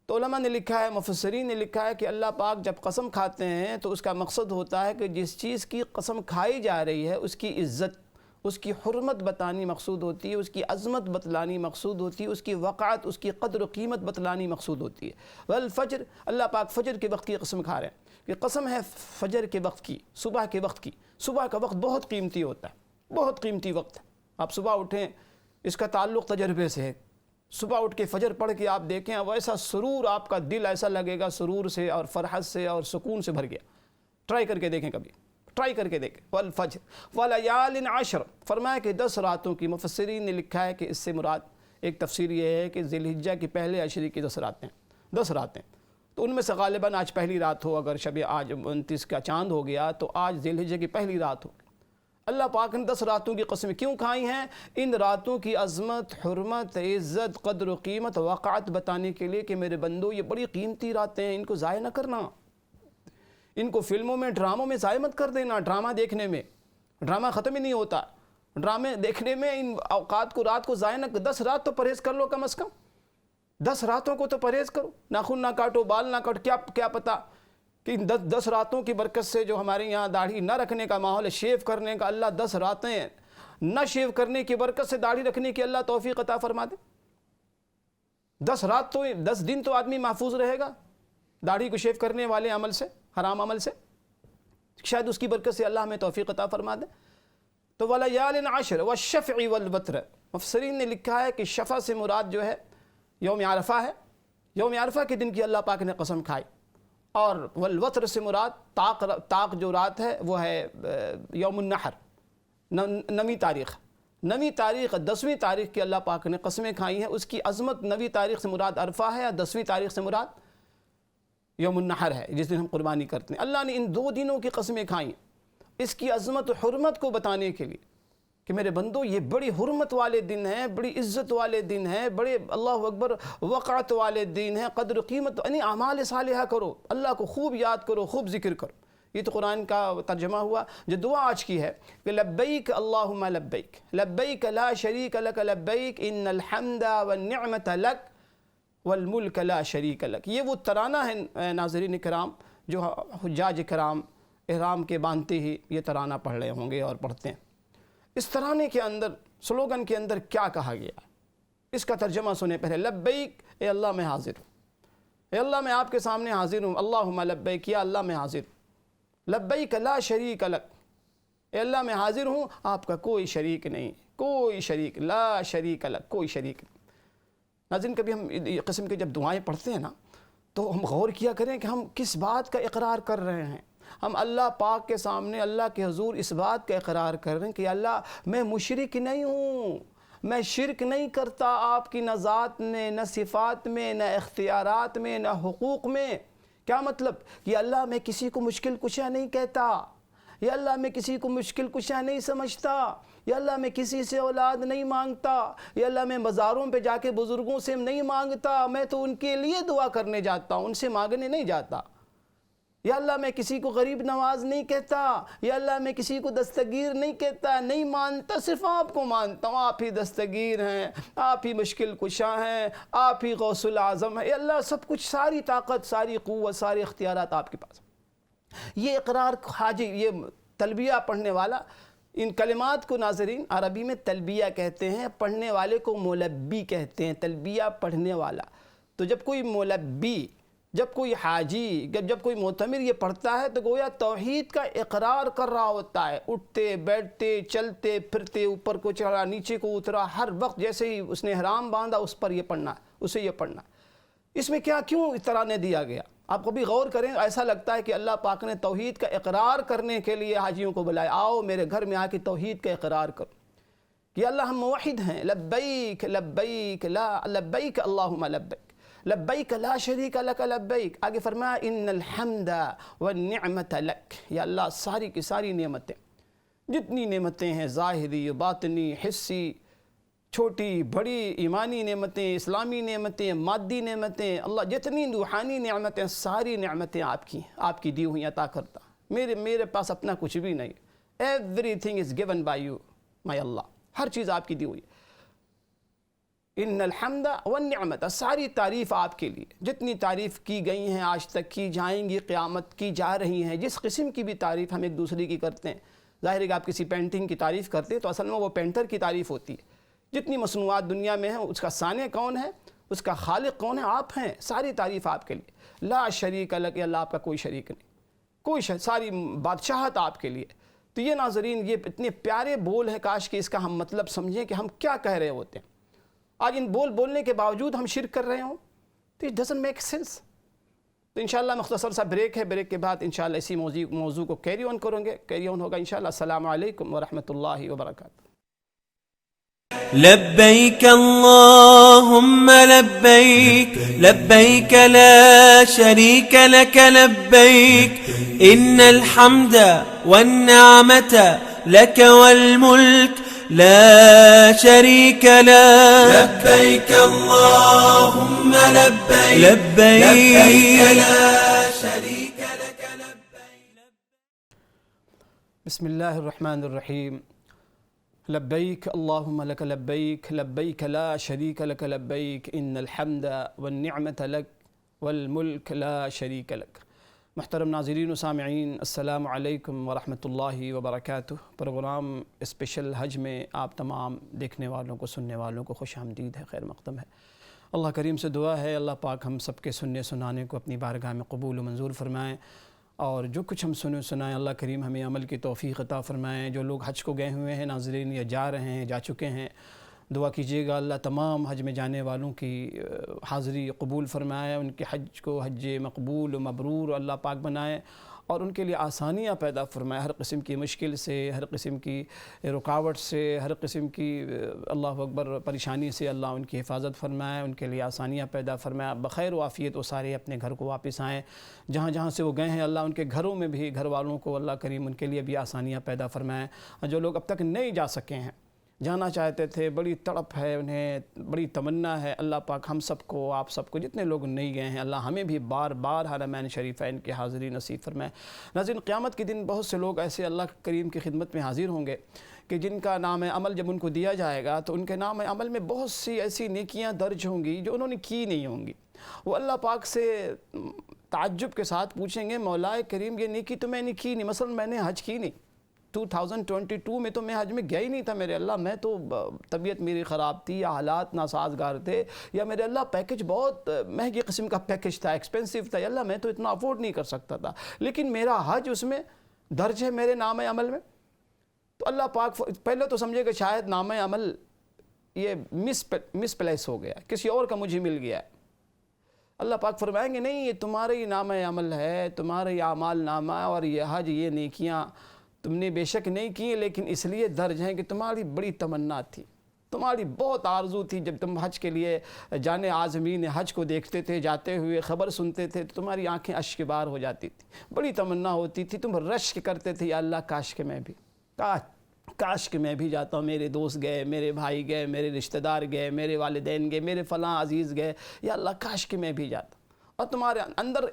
تو علماء نے لکھا ہے، مفسرین نے لکھا ہے کہ اللہ پاک جب قسم کھاتے ہیں تو اس کا مقصد ہوتا ہے کہ جس چیز کی قسم کھائی جا رہی ہے اس کی عزت، اس کی حرمت بتانی مقصود ہوتی ہے، اس کی عظمت بتلانی مقصود ہوتی ہے، اس کی وقعت، اس کی قدر و قیمت بتلانی مقصود ہوتی ہے۔ والفجر، اللہ پاک فجر کے وقت کی قسم کھا رہے ہیں کہ قسم ہے فجر کے وقت کی، صبح کے وقت کی۔ صبح کا وقت بہت قیمتی ہوتا ہے، بہت قیمتی وقت ہے۔ آپ صبح اٹھیں، اس کا تعلق تجربے سے ہے۔ صبح اٹھ کے فجر پڑھ کے آپ دیکھیں، اب ایسا سرور، آپ کا دل ایسا لگے گا سرور سے اور فرحت سے اور سکون سے بھر گیا۔ ٹرائی کر کے دیکھیں، کبھی ٹرائی کر کے دیکھیں۔ والفجر وَلَيَالٍ عَشْرٍ، فرمایا کہ 10 راتوں کی۔ مفسرین نے لکھا ہے کہ اس سے مراد، ایک تفسیر یہ ہے کہ ذی الحجہ کی پہلے عشرے کی 10 راتیں، 10 راتیں، تو ان میں سے غالباً آج پہلی رات ہو، اگر شب آج 29 کا چاند ہو گیا تو آج ذی الحجہ کی پہلی رات ہو۔ اللہ پاک نے 10 راتوں کی قسمیں کیوں کھائی ہیں؟ ان راتوں کی عظمت، حرمت، عزت، قدر و قیمت، وقعت بتانے کے لیے کہ میرے بندو یہ بڑی قیمتی راتیں ہیں، ان کو ضائع نہ کرنا، ان کو فلموں میں، ڈراموں میں ضائع مت کر دینا۔ ڈرامہ دیکھنے میں، ڈرامہ ختم ہی نہیں ہوتا، ڈرامے دیکھنے میں ان اوقات کو، رات کو ضائع نہ، 10 رات تو پرہیز کر لو کم از کم، 10 راتوں کو تو پرہیز کرو، ناخن نہ کاٹو، بال نہ کاٹو۔ کیا پتہ کہ 10 راتوں کی برکت سے جو ہمارے یہاں داڑھی نہ رکھنے کا ماحول ہے، شیو کرنے کا، اللہ 10 راتیں نہ شیو کرنے کی برکت سے داڑھی رکھنے کی اللہ توفیق عطا فرما دے۔ 10 رات تو، 10 دن تو آدمی محفوظ رہے گا داڑھی کو شیو کرنے والے عمل سے، حرام عمل سے، شاید اس کی برکت سے اللہ ہمیں توفیق عطا فرما دے۔ تو وَلَيَالٍ عَشْرٍ وَالشَّفْعِ وَالْوَتْرِ، مفسرین نے لکھا ہے کہ شفع سے مراد جو ہے یوم عرفہ ہے، یوم عرفہ کے دن کی اللہ پاک نے قسم کھائی، اور والوتر سے مراد طاق جو رات ہے وہ ہے یوم النحر، 9ویں تاریخ، 9ویں تاریخ، 10ویں تاریخ کی اللہ پاک نے قسمیں کھائی ہیں۔ اس کی عظمت 9ویں تاریخ سے مراد عرفہ ہے، اور 10ویں تاریخ سے مراد یوم النحر ہے، جس دن ہم قربانی کرتے ہیں۔ اللہ نے ان 2 دنوں کی قسمیں کھائی ہیں اس کی عظمت و حرمت کو بتانے کے لیے کہ میرے بندو یہ بڑی حرمت والے دن ہیں، بڑی عزت والے دن ہیں، بڑے اللہ اکبر وقعت والے دن ہیں، قدر و قیمت، یعنی اعمال صالحہ کرو، اللہ کو خوب یاد کرو، خوب ذکر کرو۔ یہ تو قرآن کا ترجمہ ہوا۔ جو دعا آج کی ہے کہ لبیک اللہم لبیک، لبیک لا شریک لک لبیک، ان الحمد والنعمت لک والملک لا شریک لک۔ یہ وہ ترانہ ہے ناظرین کرام جو حجاج کرام احرام کے باندھتے ہی یہ ترانہ پڑھ رہے ہوں گے اور پڑھتے ہیں۔ اس ترانے کے اندر، سلوگن کے اندر کیا کہا گیا ہے، اس کا ترجمہ سنیں پہلے۔ لبیک، اے اللہ میں حاضر ہوں، اے اللہ میں آپ کے سامنے حاضر ہوں، اللہم لبیک، یا اللہ میں حاضر، لبیک لا شریک لک، اے اللہ میں حاضر ہوں، آپ کا کوئی شریک نہیں، کوئی شریک، لا شریک لک، کوئی شریک نہیں۔ ناظرین کبھی ہم یہ قسم کے جب دعائیں پڑھتے ہیں نا تو ہم غور کیا کریں کہ ہم کس بات کا اقرار کر رہے ہیں۔ ہم اللہ پاک کے سامنے، اللہ کے حضور اس بات کا اقرار کر رہے ہیں کہ اللہ میں مشرک نہیں ہوں، میں شرک نہیں کرتا آپ کی نہ ذات میں، نہ صفات میں، نہ اختیارات میں، نہ حقوق میں۔ کیا مطلب؟ کہ اللہ میں کسی کو مشکل کشا نہیں کہتا، یا اللہ میں کسی کو مشکل کشا نہیں سمجھتا، یا اللہ میں کسی سے اولاد نہیں مانگتا، یا اللہ میں مزاروں پہ جا کے بزرگوں سے نہیں مانگتا، میں تو ان کے لیے دعا کرنے جاتا ہوں، ان سے مانگنے نہیں جاتا۔ یا اللہ میں کسی کو غریب نواز نہیں کہتا، یا اللہ میں کسی کو دستگیر نہیں کہتا، نہیں مانتا، صرف آپ کو مانتا ہوں، آپ ہی دستگیر ہیں، آپ ہی مشکل کشا ہیں، آپ ہی غوث العظم ہیں، یا اللہ سب کچھ، ساری طاقت، ساری قوت، سارے اختیارات آپ کے پاس۔ یہ اقرار حاجی، یہ تلبیہ پڑھنے والا، ان کلمات کو ناظرین عربی میں تلبیہ کہتے ہیں، پڑھنے والے کو ملبی کہتے ہیں، تلبیہ پڑھنے والا۔ تو جب کوئی ملبی، جب کوئی حاجی، جب کوئی معتمر یہ پڑھتا ہے تو گویا توحید کا اقرار کر رہا ہوتا ہے، اٹھتے بیٹھتے چلتے پھرتے، اوپر کو چڑھا نیچے کو اترا، ہر وقت جیسے ہی اس نے احرام باندھا اس پر یہ پڑھنا ہے، اسے یہ پڑھنا ہے۔ اس میں کیوں اس طرح نے دیا گیا؟ آپ کبھی غور کریں، ایسا لگتا ہے کہ اللہ پاک نے توحید کا اقرار کرنے کے لیے حاجیوں کو بلایا، آؤ میرے گھر میں آ کے توحید کا اقرار کرو کہ اللہ ہم موحد ہیں، لبیک لبیک لا لبیک اللہم لبیک لبیک لا شریک لک لبیک۔ آگے فرمایا ان الحمد والنعمت لک، یا اللہ ساری کی ساری نعمتیں، جتنی نعمتیں ہیں ظاہری باطنی حسی، چھوٹی بڑی، ایمانی نعمتیں، اسلامی نعمتیں، مادی نعمتیں، اللہ جتنی روحانی نعمتیں، ساری نعمتیں آپ کی دی ہوئی عطا کرتا۔ میرے پاس اپنا کچھ بھی نہیں، everything is given by you my اللہ، ہر چیز آپ کی دی ہوئی۔ ان الحمد والنعمت، ساری تعریف آپ کے لیے، جتنی تعریف کی گئی ہیں آج تک، کی جائیں گی، قیامت کی جا رہی ہیں، جس قسم کی بھی تعریف ہم ایک دوسرے کی کرتے ہیں۔ ظاہر ہے کہ آپ کسی پینٹنگ کی تعریف کرتے ہیں تو اصل میں وہ پینٹر کی تعریف ہوتی ہے۔ جتنی مصنوعات دنیا میں ہیں اس کا صانع کون ہے، اس کا خالق کون ہے؟ آپ ہیں، ساری تعریف آپ کے لیے۔ لا شریک لک، اللہ آپ کا کوئی شریک نہیں، کوئی ساری بادشاہت آپ کے لیے۔ تو یہ ناظرین یہ اتنے پیارے بول ہیں، کاش کہ اس کا ہم مطلب سمجھیں کہ ہم کیا کہہ رہے ہوتے ہیں۔ آج ان بولنے کے باوجود ہم شرک کر رہے ہوں تو it doesn't make sense۔ تو انشاءاللہ مختصر سا بریک ہے، بریک کے بعد انشاءاللہ اسی موضوع کو کیری آن کریں گے، کیری آن ہوگا انشاءاللہ۔ السلام علیکم ورحمۃ اللہ وبرکاتہ۔ لبيك اللهم لبيك لبيك لا شريك لك لبيك إن الحمد والنعمة لك والملك لا شريك لك لبيك اللهم لبيك لبيك لا شريك لك لبيك۔ بسم اللہ الرحمن الرحیم۔ لبیک اللہم لک لبیک لبیک لا شریک لک لبیک ان الحمد والنعمت لک والملک لا شریک لک۔ محترم ناظرین و سامعین، السلام علیکم ورحمۃ اللہ وبرکاتہ۔ پروگرام اسپیشل حج میں آپ تمام دیکھنے والوں کو، سننے والوں کو خوش آمدید ہے، خیر مقدم ہے۔ اللہ کریم سے دعا ہے اللہ پاک ہم سب کے سننے سنانے کو اپنی بارگاہ میں قبول و منظور فرمائیں، اور جو کچھ ہم سنائیں اللہ کریم ہمیں عمل کی توفیق عطا فرمائیں۔ جو لوگ حج کو گئے ہوئے ہیں ناظرین یا جا رہے ہیں، جا چکے ہیں، دعا کیجیے گا اللہ تمام حج میں جانے والوں کی حاضری قبول فرمائے، ان کے حج کو حج مقبول و مبرور اللہ پاک بنائے، اور ان کے لیے آسانیاں پیدا فرمائے، ہر قسم کی مشکل سے، ہر قسم کی رکاوٹ سے، ہر قسم کی اللہ اکبر پریشانی سے اللہ ان کی حفاظت فرمائے، ان کے لیے آسانیاں پیدا فرمائے، بخیر و عافیت وہ سارے اپنے گھر کو واپس آئیں، جہاں جہاں سے وہ گئے ہیں اللہ ان کے گھروں میں بھی، گھر والوں کو اللہ کریم ان کے لیے بھی آسانیاں پیدا فرمائیں، اور جو لوگ اب تک نہیں جا سکے ہیں، جانا چاہتے تھے، بڑی تڑپ ہے انہیں، بڑی تمنا ہے، اللہ پاک ہم سب کو، آپ سب کو، جتنے لوگ نہیں گئے ہیں اللہ ہمیں بھی بار بار حرمین شریفین کی حاضری نصیب فرمائے۔ ناظرین قیامت کے دن بہت سے لوگ ایسے اللہ کریم کی خدمت میں حاضر ہوں گے کہ جن کا نام عمل جب ان کو دیا جائے گا تو ان کے نام عمل میں بہت سی ایسی نیکیاں درج ہوں گی جو انہوں نے کی نہیں ہوں گی۔ وہ اللہ پاک سے تعجب کے ساتھ پوچھیں گے، مولا کریم یہ نیکی تو میں نے کی نہیں، مثلا میں نے حج کی نہیں، 2022 میں تو میں حج میں گیا ہی نہیں تھا میرے اللہ. میں تو طبیعت میری خراب تھی یا حالات ناسازگار تھے یا میرے اللہ پیکج بہت مہنگی قسم کا پیکج تھا, ایکسپینسو تھا, یا اللہ میں تو اتنا افورڈ نہیں کر سکتا تھا, لیکن میرا حج اس میں درج ہے میرے نام عمل میں. تو اللہ پاک پہلے تو سمجھے کہ شاید نام عمل یہ مس پلیس ہو گیا, کسی اور کا مجھے مل گیا ہے. اللہ پاک فرمائیں گے نہیں, یہ تمہارا ہی نام عمل ہے, تمہارا ہی اعمال نامہ, اور یہ حج یہ نیکیاں تم نے بے شک نہیں کی, لیکن اس لیے درج ہیں کہ تمہاری بڑی تمنا تھی, تمہاری بہت آرزو تھی. جب تم حج کے لیے جانے عازمین حج کو دیکھتے تھے, جاتے ہوئے خبر سنتے تھے, تو تمہاری آنکھیں اشک بار ہو جاتی تھی, بڑی تمنا ہوتی تھی, تم رشک کرتے تھے یا اللہ کاش کہ میں بھی, کاش کہ میں بھی جاتا ہوں, میرے دوست گئے, میرے بھائی گئے, میرے رشتہ دار گئے, میرے والدین گئے, میرے فلاں عزیز گئے, یا اللہ کاش کہ میں بھی جاتا. اور تمہارے اندر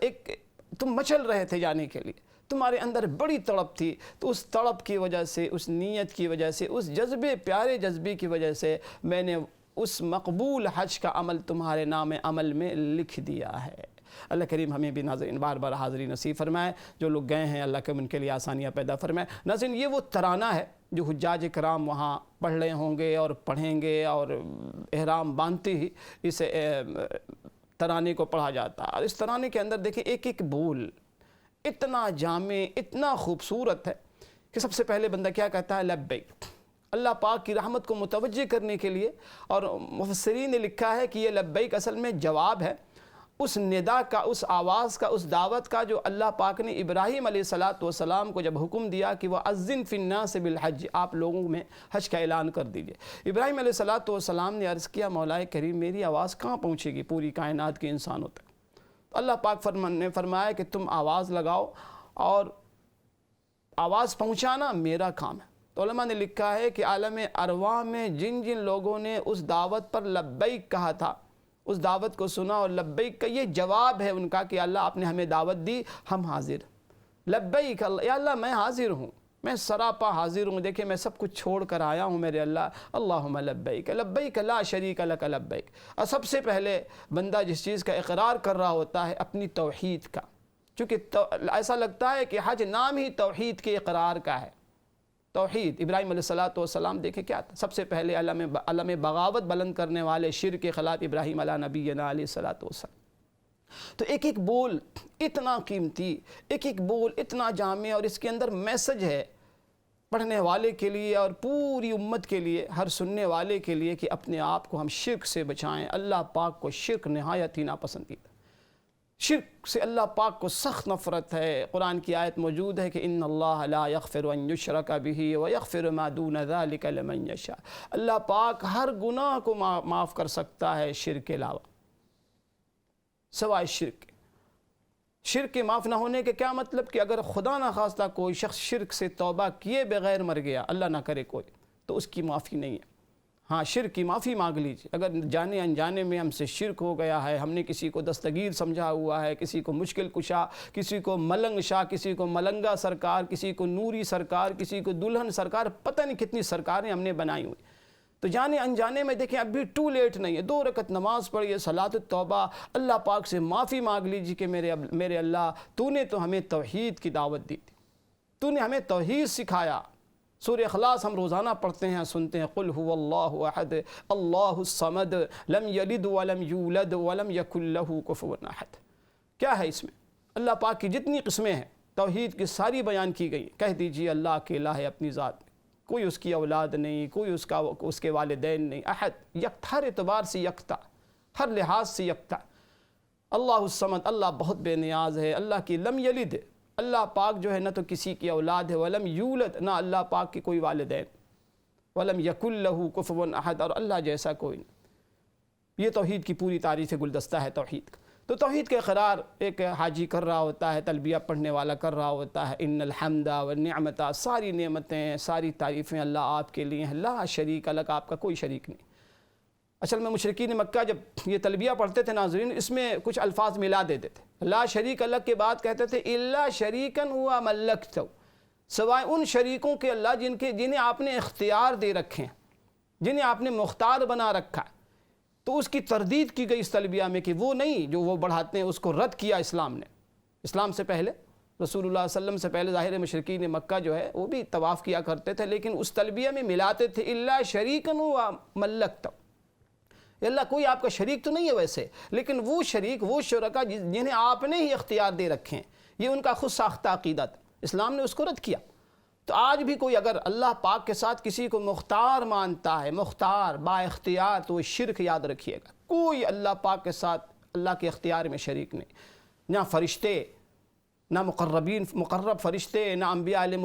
تم مچل رہے تھے جانے کے لیے, تمہارے اندر بڑی تڑپ تھی. تو اس تڑپ کی وجہ سے, اس نیت کی وجہ سے, اس جذبے, پیارے جذبے کی وجہ سے میں نے اس مقبول حج کا عمل تمہارے نام عمل میں لکھ دیا ہے. اللہ کریم ہمیں بھی ناظرین بار بار حاضری نصیب فرمائے. جو لوگ گئے ہیں اللہ کریم ان کے لیے آسانیاں پیدا فرمائے. ناظرین یہ وہ ترانہ ہے جو حجاج کرام وہاں پڑھ رہے ہوں گے اور پڑھیں گے, اور احرام باندھتے ہی اس ترانے کو پڑھا جاتا ہے. اور اس ترانے کے اندر دیکھیں ایک ایک بول اتنا جامع, اتنا خوبصورت ہے کہ سب سے پہلے بندہ کیا کہتا ہے, لبیک. اللہ پاک کی رحمت کو متوجہ کرنے کے لیے, اور مفسرین نے لکھا ہے کہ یہ لبیک اصل میں جواب ہے اس ندا کا, اس آواز کا, اس دعوت کا جو اللہ پاک نے ابراہیم علیہ السلام کو جب حکم دیا کہ وہ اذن فی الناس بالحج, آپ لوگوں میں حج کا اعلان کر دیجئے. ابراہیم علیہ السلام نے عرض کیا, مولا کریم میری آواز کہاں پہنچے گی پوری کائنات کے انسانوں تک. اللہ پاک نے فرمایا کہ تم آواز لگاؤ, اور آواز پہنچانا میرا کام ہے. تو علماء نے لکھا ہے کہ عالم ارواح میں جن جن لوگوں نے اس دعوت پر لبیک کہا تھا, اس دعوت کو سنا اور لبیک کا یہ جواب ہے ان کا کہ اللہ آپ نے ہمیں دعوت دی, ہم حاضر. لبیک یا اللہ میں حاضر ہوں, میں سراپا حاضر ہوں, دیکھیں میں سب کچھ چھوڑ کر آیا ہوں میرے اللہ. اللہم لبیک لبیک لا شریک لک لبیک. اور سب سے پہلے بندہ جس چیز کا اقرار کر رہا ہوتا ہے اپنی توحید کا, چونکہ ایسا لگتا ہے کہ حج نام ہی توحید کے اقرار کا ہے. توحید ابراہیم علیہ السلام دیکھیں کیا تھا, سب سے پہلے علم بغاوت بلند کرنے والے شرک کے خلاف ابراہیم علیہ نبینا علیہ السلام. تو ایک ایک بول اتنا قیمتی, ایک ایک بول اتنا جامع, اور اس کے اندر میسج ہے پڑھنے والے کے لیے اور پوری امت کے لیے, ہر سننے والے کے لیے, کہ اپنے آپ کو ہم شرک سے بچائیں. اللہ پاک کو شرک نہایت ہی ناپسندیدہ, شرک سے اللہ پاک کو سخت نفرت ہے. قرآن کی آیت موجود ہے کہ ان اللہ لا یغفر ان یشرک بہ ویغفر ما دون ذلک لمن یشاء. اللہ پاک ہر گناہ کو معاف کر سکتا ہے شرک کے علاوہ, سوائے شرک. شرک کے معاف نہ ہونے کے کیا مطلب, کہ اگر خدا نہ خواستہ کوئی شخص شرک سے توبہ کیے بغیر مر گیا, اللہ نہ کرے کوئی, تو اس کی معافی نہیں ہے. ہاں شرک کی معافی مانگ لیجیے. اگر جانے انجانے میں ہم سے شرک ہو گیا ہے, ہم نے کسی کو دستگیر سمجھا ہوا ہے, کسی کو مشکل کشا, کسی کو ملنگ شاہ, کسی کو ملنگا سرکار, کسی کو نوری سرکار, کسی کو دلہن سرکار, پتہ نہیں کتنی سرکاریں ہم نے بنائی ہوئی, تو جانے انجانے میں دیکھیں اب بھی ٹو لیٹ نہیں ہے. 2 رکعت نماز پڑھیے, صلاۃ التوبہ, اللہ پاک سے معافی مانگ لیجیے کہ میرے اللہ تو نے تو ہمیں توحید کی دعوت دی تھی, تو نے ہمیں توحید سکھایا. سورہ اخلاص ہم روزانہ پڑھتے ہیں, سنتے ہیں, قل هو اللہ احد اللہ الصمد لم یلد ولم یولد ولم یکن لہ کفوا احد. کیا ہے اس میں؟ اللہ پاک کی جتنی قسمیں ہیں توحید کی ساری بیان کی گئی. کہہ دیجئے اللہ اکیلا ہے اپنی ذات میں, کوئی اس کی اولاد نہیں, کوئی اس کے والدین نہیں. احد, یکتا, ہر اعتبار سے یکتا, ہر لحاظ سے یکتا. اللہ الصمد, اللہ بہت بے نیاز ہے. اللہ کی لم یلد, اللہ پاک جو ہے نہ تو کسی کی اولاد ہے, ولم یولد, نہ اللہ پاک کی کوئی والدین, ولم یکن لہ کفوا احد, اور اللہ جیسا کوئی نہیں. یہ توحید کی پوری تعریف گلدستہ ہے توحید کا. تو توحید کا اقرار ایک حاجی کر رہا ہوتا ہے, تلبیہ پڑھنے والا کر رہا ہوتا ہے. ان الحمد والنعمت, ساری نعمتیں, ساری تعریفیں اللہ آپ کے لیے ہیں. لا شریک لک, آپ کا کوئی شریک نہیں. اصل میں مشرکین مکہ جب یہ تلبیہ پڑھتے تھے ناظرین, اس میں کچھ الفاظ ملا دیتے تھے. لا شریک لک کے بعد کہتے تھے الا شریکا ہوا ملکتہ, سوائے ان شریکوں کے اللہ جنہیں آپ نے اختیار دے رکھے ہیں, جنہیں آپ نے مختار بنا رکھا ہے. تو اس کی تردید کی گئی اس تلبیہ میں کہ وہ نہیں جو وہ بڑھاتے ہیں, اس کو رد کیا اسلام نے. اسلام سے پہلے رسول اللہ صلی اللہ علیہ وسلم سے پہلے ظاہر مشرکین مکہ جو ہے وہ بھی طواف کیا کرتے تھے، لیکن اس تلبیہ میں ملاتے تھے الا شریکن و ملکت، اللہ کوئی آپ کا شریک تو نہیں ہے ویسے، لیکن وہ شریک، وہ شرکا جنہیں آپ نے ہی اختیار دے رکھے ہیں، یہ ان کا خود ساختہ عقیدہ تھا، اسلام نے اس کو رد کیا۔ تو آج بھی کوئی اگر اللہ پاک کے ساتھ کسی کو مختار مانتا ہے، مختار با اختیار، تو وہ شرک یاد رکھیے گا۔ کوئی اللہ پاک کے ساتھ اللہ کے اختیار میں شریک نہیں، نہ فرشتے، نہ مقرب فرشتے، نہ انبیاء علیہ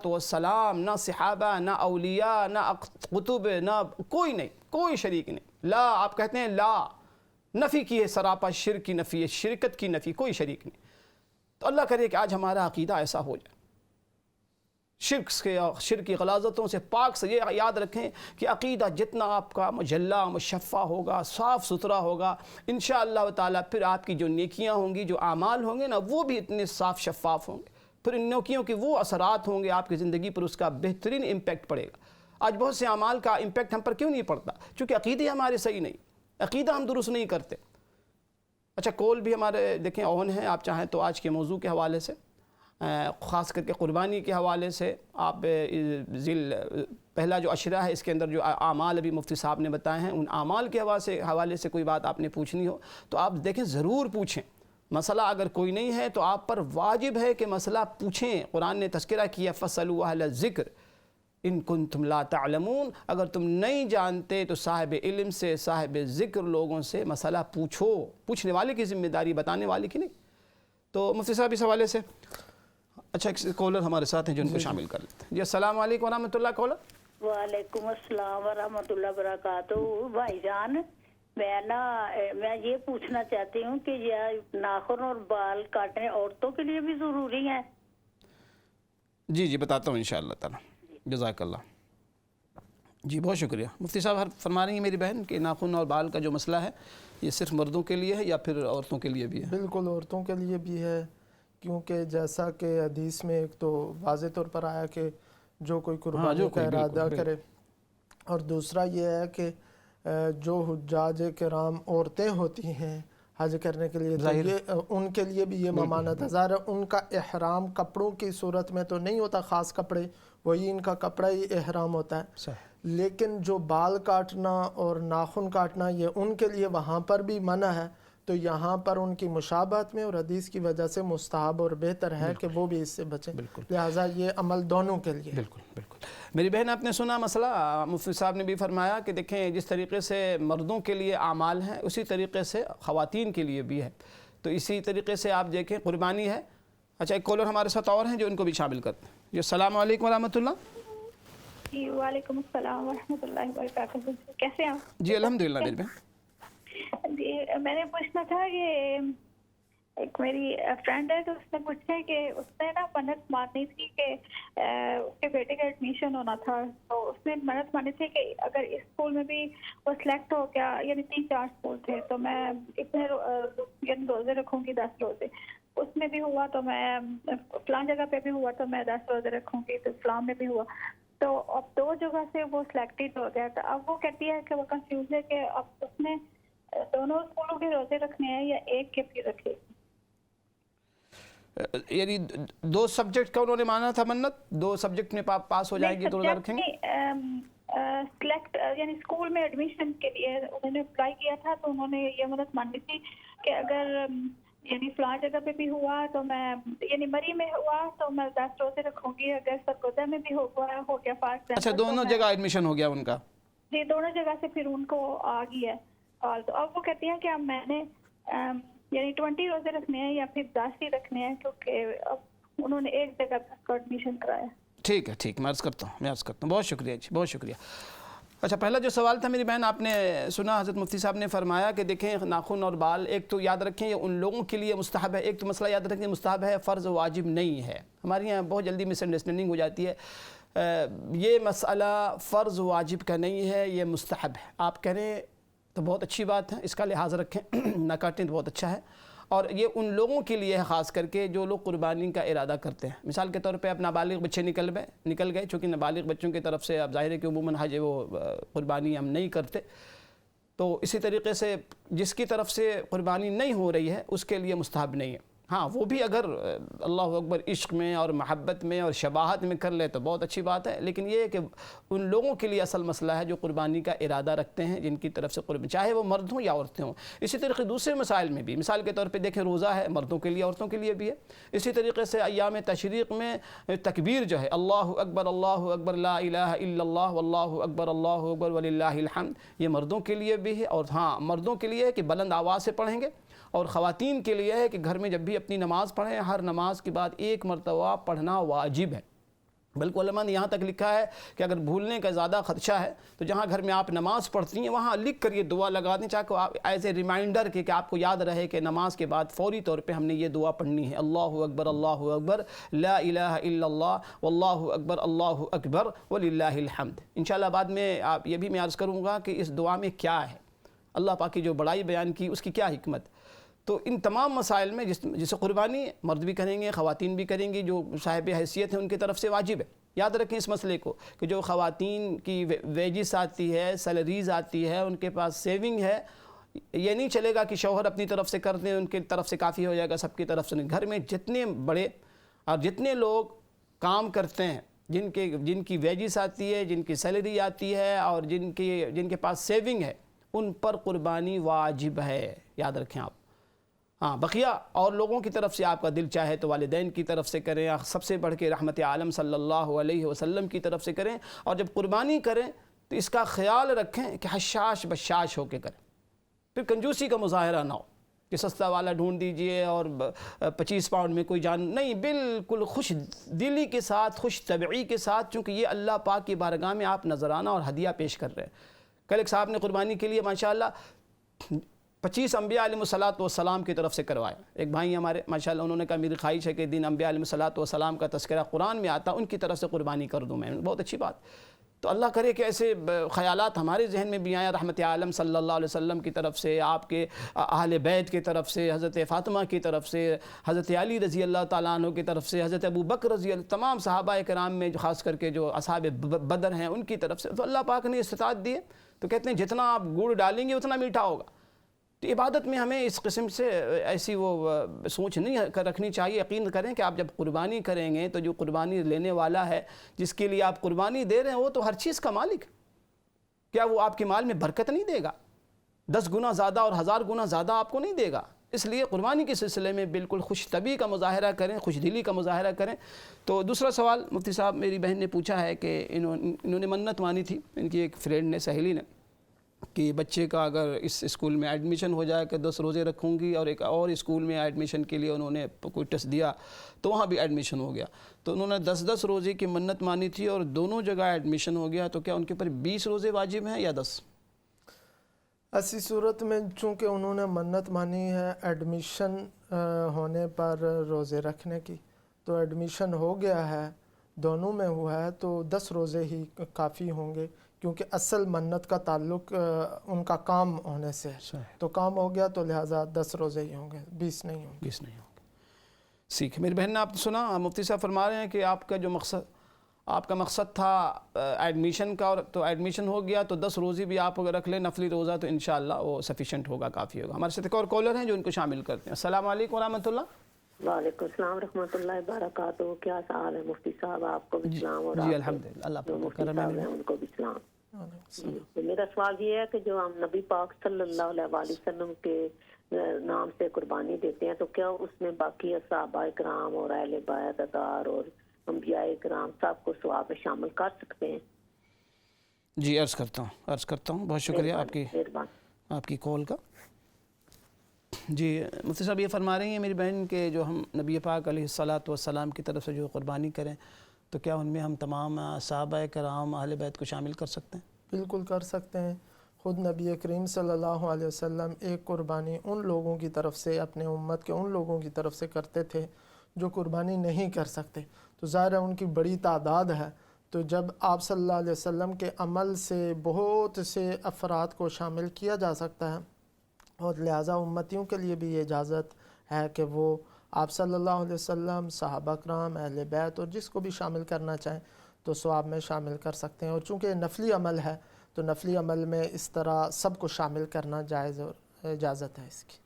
السلام، نہ صحابہ، نہ اولیاء، نہ قطب، نہ کوئی نہیں، کوئی شریک نہیں۔ لا، آپ کہتے ہیں لا، نفی کی ہے، سراپا شرک کی نفی ہے، شرکت کی نفی، کوئی شریک نہیں۔ تو اللہ کرے کہ آج ہمارا عقیدہ ایسا ہو جائے، شرک کی غلاظتوں سے پاک سے۔ یہ یاد رکھیں کہ عقیدہ جتنا آپ کا مجلہ مشفع ہوگا، صاف ستھرا ہوگا، انشاءاللہ تعالیٰ پھر آپ کی جو نیکیاں ہوں گی، جو اعمال ہوں گے نا، وہ بھی اتنے صاف شفاف ہوں گے، پھر ان نیکیوں کے وہ اثرات ہوں گے آپ کی زندگی پر، اس کا بہترین امپیکٹ پڑے گا۔ آج بہت سے اعمال کا امپیکٹ ہم پر کیوں نہیں پڑتا؟ چونکہ عقیدے ہمارے صحیح نہیں، عقیدہ ہم درست نہیں کرتے۔ اچھا، کال بھی ہمارے دیکھیں آن ہیں، آپ چاہیں تو آج کے موضوع کے حوالے سے، خاص کر کے قربانی کے حوالے سے، آپ پہلا جو عشرہ ہے اس کے اندر جو اعمال ابھی مفتی صاحب نے بتائے ہیں، ان اعمال کے حوالے سے کوئی بات آپ نے پوچھنی ہو تو آپ دیکھیں، ضرور پوچھیں۔ مسئلہ اگر کوئی نہیں ہے تو آپ پر واجب ہے کہ مسئلہ پوچھیں۔ قرآن نے تذکرہ کیا فَاسْأَلُوا أَهْلَ الذِّكْرِ إِن كُنتُمْ لَا تَعْلَمُونَ، اگر تم نہیں جانتے تو صاحب علم سے، صاحب ذکر لوگوں سے مسئلہ پوچھو۔ پوچھنے والے کی ذمہ داری، بتانے والے کی نہیں۔ تو مفتی صاحب اس حوالے سے اچھا ایک کالر ہمارے ساتھ ہیں جو ان کو شامل کر لیتے ہیں۔ جی السلام علیکم ورحمۃ اللہ۔ کالر۔ وعلیکم السلام ورحمۃ اللہ وبرکاتہ۔ بھائی جان، میں یہ پوچھنا چاہتی ہوں کہ یہ ناخن اور بال کاٹنے عورتوں کے لیے بھی ضروری ہیں؟ جی بتاتا ہوں انشاءاللہ تعالیٰ، جزاک اللہ۔ جی بہت شکریہ۔ مفتی صاحب فرما رہی ہیں میری بہن کہ ناخن اور بال کا جو مسئلہ ہے یہ صرف مردوں کے لیے ہے یا پھر عورتوں کے لیے بھی ہے؟ بالکل عورتوں کے لیے بھی ہے، کیونکہ جیسا کہ حدیث میں ایک تو واضح طور پر آیا کہ جو کوئی قربانی کا ارادہ کرے، اور دوسرا یہ ہے کہ جو حجاج کرام عورتیں ہوتی ہیں حج کرنے کے لیے، تو یہ ان کے لیے بھی یہ ممانعت ہے۔ ظاہر ان کا احرام کپڑوں کی صورت میں تو نہیں ہوتا، خاص کپڑے، وہی ان کا کپڑا ہی احرام ہوتا ہے، لیکن جو بال کاٹنا اور ناخن کاٹنا یہ ان کے لیے وہاں پر بھی منع ہے، تو یہاں پر ان کی مشابہت میں اور حدیث کی وجہ سے مستحب اور بہتر ہے کہ وہ بھی اس سے بچیں، لہٰذا یہ عمل دونوں کے لیے۔ بالکل۔ میری بہن آپ نے سنا مسئلہ، مفتی صاحب نے بھی فرمایا کہ دیکھیں جس طریقے سے مردوں کے لیے اعمال ہیں اسی طریقے سے خواتین کے لیے بھی ہے، تو اسی طریقے سے آپ دیکھیں قربانی ہے۔ اچھا ایک کالر ہمارے ساتھ اور ہیں جو ان کو بھی شامل کرتے ہیں۔ جی السلام علیکم ورحمۃ اللہ۔ جی وعلیکم السلام ورحمۃ اللہ وبرکاتہ۔ کیسے ہیں آپ؟ جی الحمدللہ میری بہن۔ جی میں نے پوچھنا تھا کہ ایک میری فرینڈ ہے تو اس نے پوچھا کہ اس نے نا منت مانی تھی کہ اس کے بیٹے کا ایڈمیشن ہونا تھا، تو اس نے منت مانی تھی کہ اگر اس اسکول میں بھی وہ سلیکٹ ہو گیا، یعنی 3-4 اسکول تھے، تو میں اتنے یعنی روزے رکھوں گی، 10 روزے، اس میں بھی ہوا تو میں فلاں جگہ پہ بھی ہوا تو میں 10 روزے رکھوں گی، تو فلاں میں بھی ہوا، تو اب 2 جگہ سے وہ سلیکٹڈ ہو گیا۔ تو اب وہ کہتی ہے کہ وہ کنفیوز ہے کہ اب اس نے دونوں اسکولوں کے روزے رکھنے ہیں یا ایک کے بھی رکھے۔ یعنی 2 سبجیکٹ کا انہوں نے مانا تھا منت، 2 سبجیکٹ میں پاس ہو جائیں گے تو روزہ رکھیں گے؟ سلیکٹ یعنی اسکول میں ایڈمیشن کے لیے انہوں نے اپلائی کیا تھا، تو انہوں نے یہ منت مانی تھی کہ اگر یعنی فلاں جگہ پہ بھی ہوا تو میں یعنی مری میں ہوا تو میں 10 روزے رکھوں گی، اگر سرگودا میں بھی ہو گیا فار۔ اچھا دونوں جگہ ایڈمیشن ہو گیا ان کا؟ جی دونوں جگہ سے پھر ان کو آ گیا ہے، تو اب وہ کہتی ہیں کہ اب میں نے یعنی 20 روزے رکھنے ہیں یا پھر 10 ہی رکھنے ہیں، کیونکہ اب انہوں نے ایک جگہ پر ایڈمیشن کرایا۔ ٹھیک ہے، میں عرض کرتا ہوں، بہت شکریہ جی، بہت شکریہ۔ اچھا پہلا جو سوال تھا میری بہن، آپ نے سنا حضرت مفتی صاحب نے فرمایا کہ دیکھیں ناخن اور بال ایک تو یاد رکھیں یہ ان لوگوں کے لیے مستحب ہے، ایک تو مسئلہ یاد رکھیں مستحب ہے، فرض واجب نہیں ہے۔ ہمارے یہاں بہت جلدی مس انڈرسٹینڈنگ ہو جاتی ہے، یہ مسئلہ فرض واجب کا نہیں ہے، یہ مستحب ہے۔ آپ کہہ رہے ہیں تو بہت اچھی بات ہے، اس کا لحاظ رکھیں، نہ کاٹیں تو بہت اچھا ہے، اور یہ ان لوگوں کے لیے ہے خاص کر کے جو لوگ قربانی کا ارادہ کرتے ہیں۔ مثال کے طور پہ اب نابالغ بچے نکل گئے، چونکہ نابالغ بچوں کی طرف سے اب ظاہر ہے کہ عموماً حج وہ قربانی ہم نہیں کرتے، تو اسی طریقے سے جس کی طرف سے قربانی نہیں ہو رہی ہے اس کے لیے مستحب نہیں ہے۔ ہاں وہ بھی اگر اللہ اکبر عشق میں اور محبت میں اور شباہت میں کر لے تو بہت اچھی بات ہے، لیکن یہ ہے کہ ان لوگوں کے لیے اصل مسئلہ ہے جو قربانی کا ارادہ رکھتے ہیں، جن کی طرف سے قربانی، چاہے وہ مرد ہوں یا عورتیں ہوں۔ اسی طریقے دوسرے مسائل میں بھی، مثال کے طور پہ دیکھیں روزہ ہے، مردوں کے لیے عورتوں کے لیے بھی ہے۔ اسی طریقے سے ایام تشریق میں تکبیر جو ہے اللہ اکبر لا الہ الا اللہ واللہ اکبر وللہ الحمد، یہ مردوں کے لیے بھی ہے، اور ہاں مردوں کے لیے ہے کہ بلند آواز سے پڑھیں گے، اور خواتین کے لیے ہے کہ گھر میں جب بھی اپنی نماز پڑھیں ہر نماز کے بعد ایک مرتبہ پڑھنا واجب ہے۔ بلکہ علماء نے یہاں تک لکھا ہے کہ اگر بھولنے کا زیادہ خدشہ ہے تو جہاں گھر میں آپ نماز پڑھتی ہیں وہاں لکھ کر یہ دعا لگا دیں، چاہے آپ ایز اے ریمائنڈر کہ آپ کو یاد رہے کہ نماز کے بعد فوری طور پہ ہم نے یہ دعا پڑھنی ہے، اللہ اکبر لا الہ الا اللہ واللہ اکبر وللہ الحمد۔ انشاءاللہ بعد میں آپ یہ بھی میں عرض کروں گا کہ اس دعا میں کیا ہے، اللہ پاک کی جو بڑائی بیان کی اس کی کیا حکمت۔ تو ان تمام مسائل میں جسے قربانی مرد بھی کریں گے، خواتین بھی کریں گی، جو صاحب حیثیت ہیں ان کی طرف سے واجب ہے۔ یاد رکھیں اس مسئلے کو کہ جو خواتین کی ویجز آتی ہے، سیلریز آتی ہے، ان کے پاس سیونگ ہے، یہ نہیں چلے گا کہ شوہر اپنی طرف سے کر دیں، ان کی طرف سے کافی ہو جائے گا، سب کی طرف سے نہیں۔ گھر میں جتنے بڑے اور جتنے لوگ کام کرتے ہیں، جن کی ویجز آتی ہے، جن کی سیلری آتی ہے اور جن کے پاس سیونگ ہے، ان پر قربانی واجب ہے، یاد رکھیں آپ۔ ہاں بقیہ اور لوگوں کی طرف سے آپ کا دل چاہے تو والدین کی طرف سے کریں، سب سے بڑھ کے رحمت عالم صلی اللہ علیہ وسلم کی طرف سے کریں، اور جب قربانی کریں تو اس کا خیال رکھیں کہ حشاش بشاش ہو کے کریں، پھر کنجوسی کا مظاہرہ نہ ہو کہ سستا والا ڈھونڈ دیجئے اور 25 پاؤنڈ میں کوئی جان نہیں، بالکل خوش دلی کے ساتھ، خوش طبعی کے ساتھ، چونکہ یہ اللہ پاک کی بارگاہ میں آپ نذرانہ اور ہدیہ پیش کر رہے ہیں۔ کل ایک صاحب نے قربانی کے لیے ماشاءاللہ 25 انبیاء علیہ السلام کی طرف سے کروائے۔ ایک بھائی ہمارے ماشاءاللہ انہوں نے کہا میری خواہش ہے کہ دن انبیاء علیہ السلام کا تذکرہ قرآن میں آتا ان کی طرف سے قربانی کر دوں میں، بہت اچھی بات۔ تو اللہ کرے کہ ایسے خیالات ہمارے ذہن میں بھی آئیں، رحمت عالم صلی اللہ علیہ وسلم کی طرف سے، آپ کے اہل بیت کی طرف سے، حضرت فاطمہ کی طرف سے، حضرت علی رضی اللہ تعالیٰ عنہ کی طرف سے، حضرت ابو بکر رضی اللہ، تمام صحابہ کرام میں خاص کر کے جو اصحاب بدر ہیں ان کی طرف سے، تو اللہ پاک نے استطاعت دی ہے، تو کہتے ہیں جتنا آپ گڑ ڈالیں گے اتنا میٹھا ہوگا۔ تو عبادت میں ہمیں اس قسم سے ایسی وہ سوچ نہیں رکھنی چاہیے۔ یقین کریں کہ آپ جب قربانی کریں گے تو جو قربانی لینے والا ہے، جس کے لیے آپ قربانی دے رہے ہیں، وہ تو ہر چیز کا مالک ہے۔ کیا وہ آپ کے مال میں برکت نہیں دے گا؟ 10 گنا زیادہ اور 1000 گنا زیادہ آپ کو نہیں دے گا؟ اس لیے قربانی کے سلسلے میں بالکل خوش طبعی کا مظاہرہ کریں، خوش دلی کا مظاہرہ کریں۔ تو دوسرا سوال مفتی صاحب میری بہن نے پوچھا ہے کہ انہوں نے منت مانی تھی، ان کی ایک فرینڈ نے، سہیلی نے، کہ بچے کا اگر اس اسکول میں ایڈمیشن ہو جائے کہ 10 روزے رکھوں گی، اور ایک اور اسکول میں ایڈمیشن کے لیے انہوں نے کوئی ٹیسٹ دیا تو وہاں بھی ایڈمیشن ہو گیا، تو انہوں نے 10 روزے کی منت مانی تھی اور دونوں جگہ ایڈمیشن ہو گیا، تو کیا ان کے پر 20 روزے واجب ہیں یا 10؟ ایسی صورت میں چونکہ انہوں نے منت مانی ہے ایڈمیشن ہونے پر روزے رکھنے کی، تو ایڈمیشن ہو گیا ہے، دونوں میں ہوا ہے، تو 10 روزے ہی کافی ہوں گے، کیونکہ اصل منت کا تعلق ان کا کام ہونے سے ہے، تو کام ہو گیا تو لہٰذا 10 روزے ہی ہوں گے، 20 نہیں ہوں گے۔ 20 نہیں ہوں گے۔ سیکھ میری بہن نے آپ سنا، مفتی صاحب فرما رہے ہیں کہ آپ کا مقصد تھا ایڈمیشن کا، اور تو ایڈمیشن ہو گیا تو 10 روزے بھی آپ اگر رکھ لیں نفلی روزہ تو انشاءاللہ وہ سفیشینٹ ہوگا، کافی ہوگا۔ ہمارے ساتھ ایک اور کالر ہیں جو ان کو شامل کرتے ہیں۔ السلام علیکم ورحمۃ اللہ۔ وعلیکم السلام ورحمۃ اللہ وبرکاتہ۔ کیا حال ہے مفتی صاحب؟ آپ کو بھی سلام، اور جی الحمدللہ، اللہ جو پاک مفتی کرم صاحب ہے۔ ہیں ان کو بھی سلام۔ تو میرا سوال یہ ہے کہ جو ہم نبی پاک صلی اللہ علیہ وآلہ وسلم کے نام سے قربانی دیتے ہیں، تو کیا اس میں باقی صحابہ کرام اور اہل بیت ادار اور انبیاء کرام سب کو ثواب میں شامل کر سکتے ہیں؟ جی عرض کرتا ہوں، بہت شکریہ آپ کی کال کا۔ جی مفتی صاحب یہ فرما رہی ہیں میری بہن کہ جو ہم نبی پاک علیہ السلام کی طرف سے جو قربانی کریں تو کیا ان میں ہم تمام صحابہ کرام اہل بیت کو شامل کر سکتے ہیں؟ بالکل کر سکتے ہیں۔ خود نبی کریم صلی اللہ علیہ وسلم ایک قربانی ان لوگوں کی طرف سے، اپنے امت کے ان لوگوں کی طرف سے کرتے تھے جو قربانی نہیں کر سکتے، تو ظاہر ہے ان کی بڑی تعداد ہے، تو جب آپ صلی اللہ علیہ وسلم کے عمل سے بہت سے افراد کو شامل کیا جا سکتا ہے، اور لہٰذا امتیوں کے لیے بھی یہ اجازت ہے کہ وہ آپ صلی اللہ علیہ وسلم، صحابہ کرام، اہل بیت اور جس کو بھی شامل کرنا چاہیں تو ثواب میں شامل کر سکتے ہیں۔ اور چونکہ یہ نفلی عمل ہے تو نفلی عمل میں اس طرح سب کو شامل کرنا جائز اور اجازت ہے اس کی۔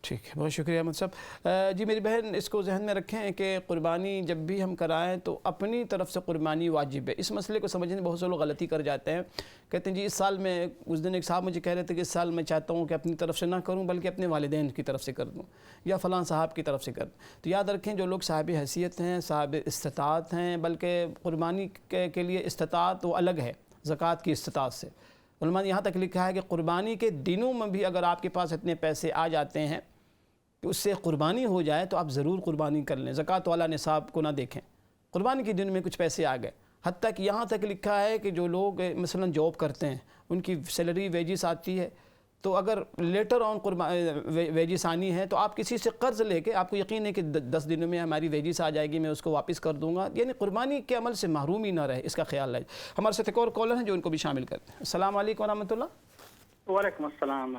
ٹھیک ہے، بہت شکریہ احمد صاحب۔ جی میری بہن اس کو ذہن میں رکھیں کہ قربانی جب بھی ہم کرائیں تو اپنی طرف سے قربانی واجب ہے۔ اس مسئلے کو سمجھنے میں بہت سے لوگ غلطی کر جاتے ہیں، کہتے ہیں جی اس سال میں، اس دن ایک صاحب مجھے کہہ رہے تھے کہ اس سال میں چاہتا ہوں کہ اپنی طرف سے نہ کروں بلکہ اپنے والدین کی طرف سے کر دوں یا فلاں صاحب کی طرف سے کر دوں۔ تو یاد رکھیں جو لوگ صاحب حیثیت ہیں، صاحب استطاعت ہیں، بلکہ قربانی کے لیے استطاعت وہ الگ ہے زکوٰۃ کی استطاعت سے۔ علماء نے یہاں تک لکھا ہے کہ قربانی کے دنوں میں بھی اگر آپ کے پاس اتنے پیسے آ جاتے ہیں کہ اس سے قربانی ہو جائے تو آپ ضرور قربانی کر لیں، زکوٰۃ والا نصاب کو نہ دیکھیں۔ قربانی کے دن میں کچھ پیسے آ گئے، حتیٰ کہ یہاں تک لکھا ہے کہ جو لوگ مثلا جاب کرتے ہیں ان کی سیلری ویجز آتی ہے، تو اگر لیٹر آن ویجز آنی ہے تو آپ کسی سے قرض لے کے، آپ کو یقین ہے کہ 10 دنوں میں ہماری ویجز آ جائے گی، میں اس کو واپس کر دوں گا، یعنی قربانی کے عمل سے محروم ہی نہ رہے، اس کا خیال رہے۔ ہمارے ساتھ ایک اور کالر ہیں جو ان کو بھی شامل کرتے ہیں۔ السلام علیکم ورحمۃ اللہ۔ وعلیکم السلام۔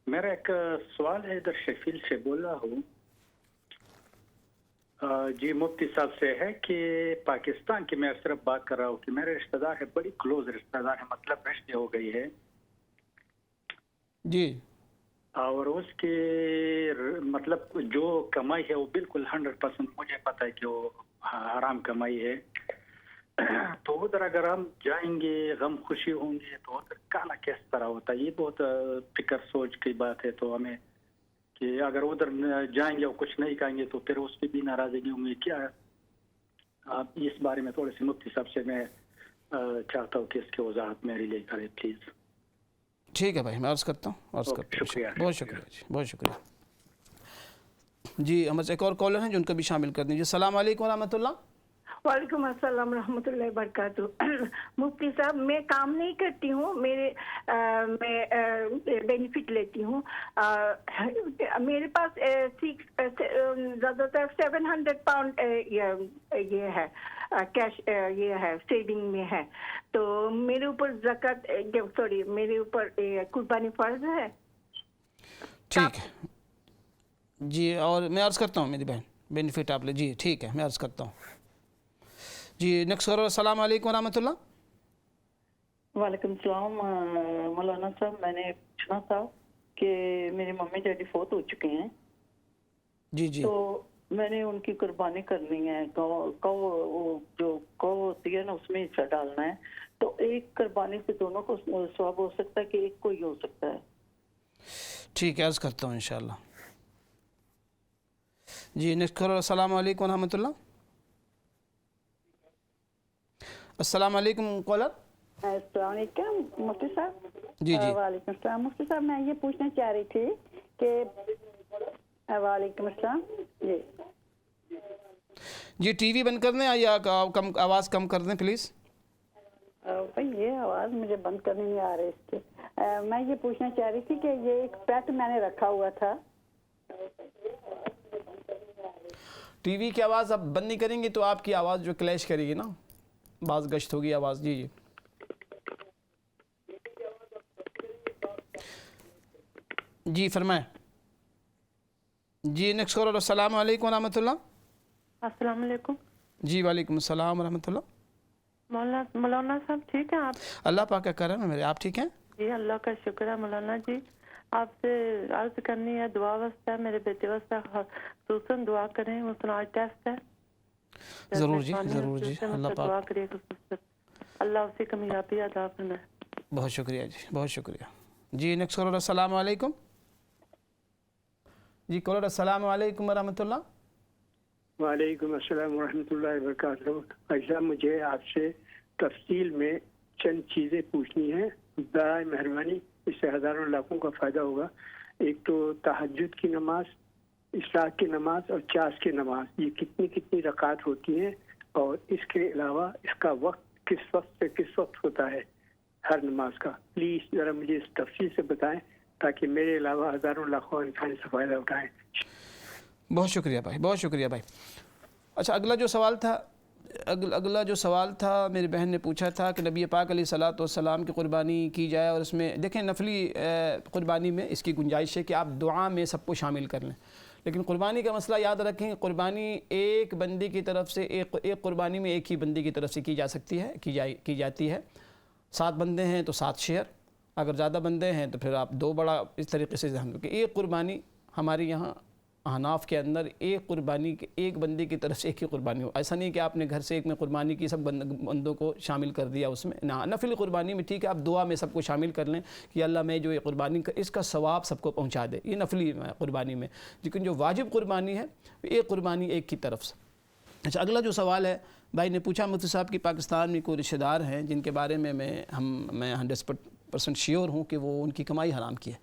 میرا ایک سوال ہے، ادھر شیفیلڈ سے بول رہا ہوں جی، مفتی صاحب سے ہے کہ پاکستان کی میں صرف بات کر رہا ہوں کہ میرے رشتہ دار ہے، بڑی کلوز رشتہ دار ہے، مطلب رشتے ہو گئی ہے جی، اور اس کی مطلب جو کمائی ہے وہ بالکل 100% مجھے پتہ ہے کہ وہ حرام کمائی ہے، تو ادھر اگر ہم جائیں گے غم خوشی ہوں گے تو ادھر کھانا کس طرح ہوتا ہے؟ یہ بہت فکر سوچ کی بات ہے، تو ہمیں کہ اگر ادھر جائیں گے اور کچھ نہیں کھائیں گے تو پھر اس کی بھی ناراضگی ہوں گی کیا؟ آپ اس بارے میں تھوڑے سے مفتی صاحب سے میں چاہتا ہوں کہ اس کی وضاحت میرے لیے کریں پلیز۔ ٹھیک ہے بھائی، میں عرض کرتا ہوں، شکریہ، بہت شکریہ جی، بہت شکریہ جی۔ ہمارے ایک اور کالر ہیں جو ان کو بھی شامل کر دیجیے۔ السلام علیکم ورحمۃ اللہ۔ وعلیکم السلام ورحمۃ اللہ وبرکاتہ۔ مفتی صاحب میں کام نہیں کرتی ہوں، میں بینیفٹ لیتی ہوں، میرے پاس زیادہ تر 700 پاؤنڈ یہ ہے کیش، یہ ہے سیونگ میں ہے، تو میرے اوپر زکوٰۃ سوری میرے اوپر قربانی فرض ہے؟ ٹھیک ہے جی، اور میں عرض کرتا ہوں میری بہن بینیفٹ آپ لے جی، ٹھیک ہے میں عرض کرتا ہوں جی۔ نیکسٹ کالر، السلام علیکم ورحمۃ اللہ۔ وعلیکم السلام مولانا صاحب، میں نے پوچھنا تھا کہ میری ممی ڈیڈی فوت ہو چکے ہیں جی جی، تو میں نے ان کی قربانی کرنی ہے، جو کو ہوتی ہے نا اس میں حصہ ڈالنا ہے، تو ایک قربانی سے دونوں کو ثواب ہو سکتا ہے کہ ایک کو ہی ہو سکتا ہے؟ ٹھیک ہے عرض کرتا ہوں انشاءاللہ جی۔ نیکسٹ کالر، السلام علیکم ورحمۃ اللہ۔ السلام علیکم کالر۔ السلام علیکم مفتی صاحب۔ جی جی، وعلیکم السلام مفتی صاحب، میں یہ پوچھنا چاہ رہی تھی کہ وعلیکم السلام جی جی ٹی وی بند کر دیں یا آواز کم کر دیں پلیز۔ بھائی یہ آواز مجھے بند کرنے نہیں آ رہی اس کے، میں یہ پوچھنا چاہ رہی تھی کہ یہ ایک پیٹ میں نے رکھا ہوا تھا۔ ٹی وی کی آواز آپ بند نہیں کریں گے تو آپ کی آواز جو کلیش کرے گی نا، بعض گشت ہوگی آواز۔ جی جی جی فرمائیں جی۔ نیکسٹ کالر، السلام علیکم ورحمۃ اللہ۔ السلام علیکم جی وعلیکم السلام ورحمۃ اللہ۔ مولانا صاحب ٹھیک ہیں آپ؟ اللہ پاک کا کرم ہے میرے، آپ ٹھیک ہیں؟ جی اللہ کا شکر ہے مولانا جی، آپ سے عرض کرنی ہے، دعا واسطہ میرے بیٹے واسطہ خصوصاً دعا کریں، وہ سنال ٹیسٹ ہے۔ ضرور جی ضرور جی، اللہ دعا پاک کریے اللہ اسی کامیابی عطا فرمائے۔ بہت شکریہ جی، بہت شکریہ جی۔ نیکسٹ کالر، السلام علیکم جی۔ کالر السلام علیکم ورحمۃ اللہ۔ وعلیکم السلام ورحمۃ اللہ وبرکاتہ۔ ایسا مجھے آپ سے تفصیل میں چند چیزیں پوچھنی ہیں، برائے مہربانی، اس سے ہزاروں لاکھوں کا فائدہ ہوگا۔ ایک تو تہجد کی نماز، اشراق کی نماز اور چاش کی نماز، یہ کتنی رکعات ہوتی ہیں، اور اس کے علاوہ اس کا وقت کس وقت سے کس وقت ہوتا ہے ہر نماز کا؟ پلیز ذرا مجھے اس تفصیل سے بتائیں تاکہ میرے علاوہ ہزاروں لاکھوں انسان سے فائدہ اٹھائیں۔ بہت شکریہ بھائی، بہت شکریہ بھائی۔ اچھا اگلا جو سوال تھا میری بہن نے پوچھا تھا کہ نبی پاک علیہ الصلوۃ والسلام کی قربانی کی جائے، اور اس میں دیکھیں نفلی قربانی میں اس کی گنجائش ہے کہ آپ دعا میں سب کو شامل کر لیں، لیکن قربانی کا مسئلہ یاد رکھیں، قربانی ایک بندے کی طرف سے ایک قربانی میں ایک ہی بندے کی طرف سے کی جا سکتی ہے، کی جاتی ہے۔ 7 بندے ہیں تو 7 شیئر، اگر زیادہ بندے ہیں تو پھر آپ 2 بڑا اس طریقے سے ذہن رکھیں. ایک قربانی ہمارے یہاں احناف کے اندر ایک قربانی کے ایک بندے کی طرف سے ایک ہی قربانی ہو. ایسا نہیں کہ آپ نے گھر سے ایک میں قربانی کی سب بندوں کو شامل کر دیا اس میں. نفل قربانی میں ٹھیک ہے آپ دعا میں سب کو شامل کر لیں کہ اللہ میں جو یہ قربانی اس کا ثواب سب کو پہنچا دے, یہ نفلی قربانی میں. لیکن جو واجب قربانی ہے ایک قربانی ایک کی طرف سے. اچھا, اگلا جو سوال ہے بھائی نے پوچھا مفتی صاحب کہ پاکستان میں کوئی رشتہ دار ہیں جن کے بارے میں میں 100% شیور ہوں کہ وہ ان کی کمائی حرام کی ہے,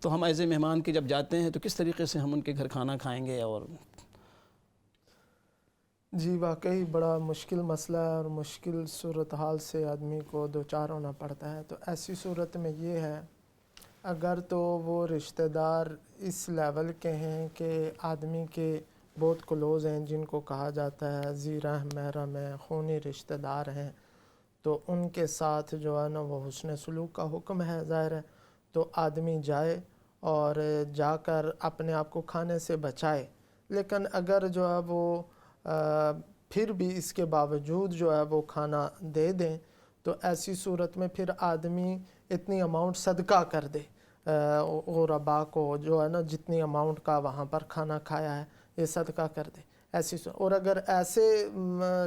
تو ہم ایز اے مہمان کے جب جاتے ہیں تو کس طریقے سے ہم ان کے گھر کھانا کھائیں گے؟ اور جی واقعی بڑا مشکل مسئلہ ہے اور مشکل صورتحال سے آدمی کو دوچار ہونا پڑتا ہے. تو ایسی صورت میں یہ ہے, اگر تو وہ رشتہ دار اس لیول کے ہیں کہ آدمی کے بہت کلوز ہیں, جن کو کہا جاتا ہے ذی رحم محرم ہے, خونی رشتہ دار ہیں, تو ان کے ساتھ جو ہے نا وہ حسن سلوک کا حکم ہے ظاہر ہے. تو آدمی جائے اور جا کر اپنے آپ کو کھانے سے بچائے. لیکن اگر جو ہے وہ پھر بھی اس کے باوجود جو ہے وہ کھانا دے دیں تو ایسی صورت میں پھر آدمی اتنی اماؤنٹ صدقہ کر دے غربا کو, جو ہے نا جتنی اماؤنٹ کا وہاں پر کھانا کھایا ہے یہ صدقہ کر دے ایسی. اور اگر ایسے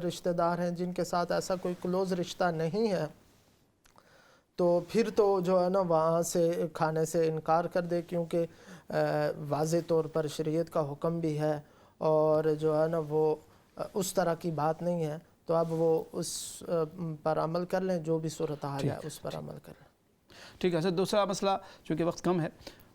رشتہ دار ہیں جن کے ساتھ ایسا کوئی کلوز رشتہ نہیں ہے تو پھر تو جو ہے نا وہاں سے کھانے سے انکار کر دے, کیونکہ واضح طور پر شریعت کا حکم بھی ہے اور جو ہے نا وہ اس طرح کی بات نہیں ہے. تو اب وہ اس پر عمل کر لیں, جو بھی صورتحال ہے اس پر عمل کر لیں. ٹھیک ہے سر. دوسرا مسئلہ چونکہ وقت کم ہے,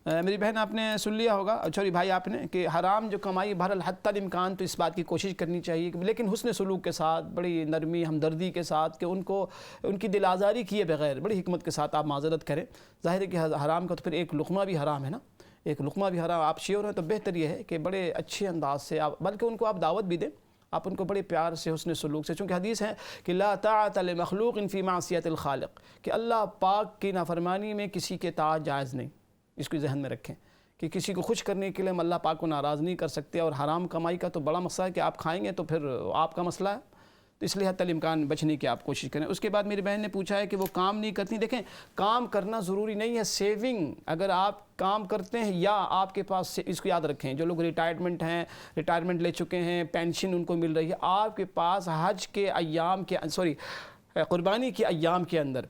میری بہن آپ نے سن لیا ہوگا, سوری بھائی آپ نے, کہ حرام جو کمائی بہرحال حتی الامکان تو اس بات کی کوشش کرنی چاہیے لیکن حسن سلوک کے ساتھ, بڑی نرمی ہمدردی کے ساتھ, کہ ان کی دل آزاری کیے بغیر بڑی حکمت کے ساتھ آپ معذرت کریں. ظاہر ہے کہ حرام کا تو پھر ایک لقمہ بھی حرام ہے نا, ایک لقمہ بھی حرام. آپ شیور ہیں تو بہتر یہ ہے کہ بڑے اچھے انداز سے آپ, بلکہ ان کو آپ دعوت بھی دیں, آپ ان کو بڑے پیار سے حسن سلوک سے, چونکہ حدیث ہے کہ لا طاعۃ لمخلوق فی معصیۃ الخالق, کہ اللہ پاک کی نافرمانی میں کسی کے طاعت جائز نہیں. اس کو ذہن میں رکھیں کہ کسی کو خوش کرنے کے لیے ہم اللہ پاک کو ناراض نہیں کر سکتے, اور حرام کمائی کا تو بڑا مسئلہ ہے کہ آپ کھائیں گے تو پھر آپ کا مسئلہ ہے, تو اس لیے حتی الامکان بچنے کی آپ کوشش کریں. اس کے بعد میری بہن نے پوچھا ہے کہ وہ کام نہیں کرتی. دیکھیں کام کرنا ضروری نہیں ہے, سیونگ, اگر آپ کام کرتے ہیں یا آپ کے پاس, اس کو یاد رکھیں, جو لوگ ریٹائرمنٹ لے چکے ہیں, پینشن ان کو مل رہی ہے, آپ کے پاس حج کے ایام کے قربانی کے ایام کے اندر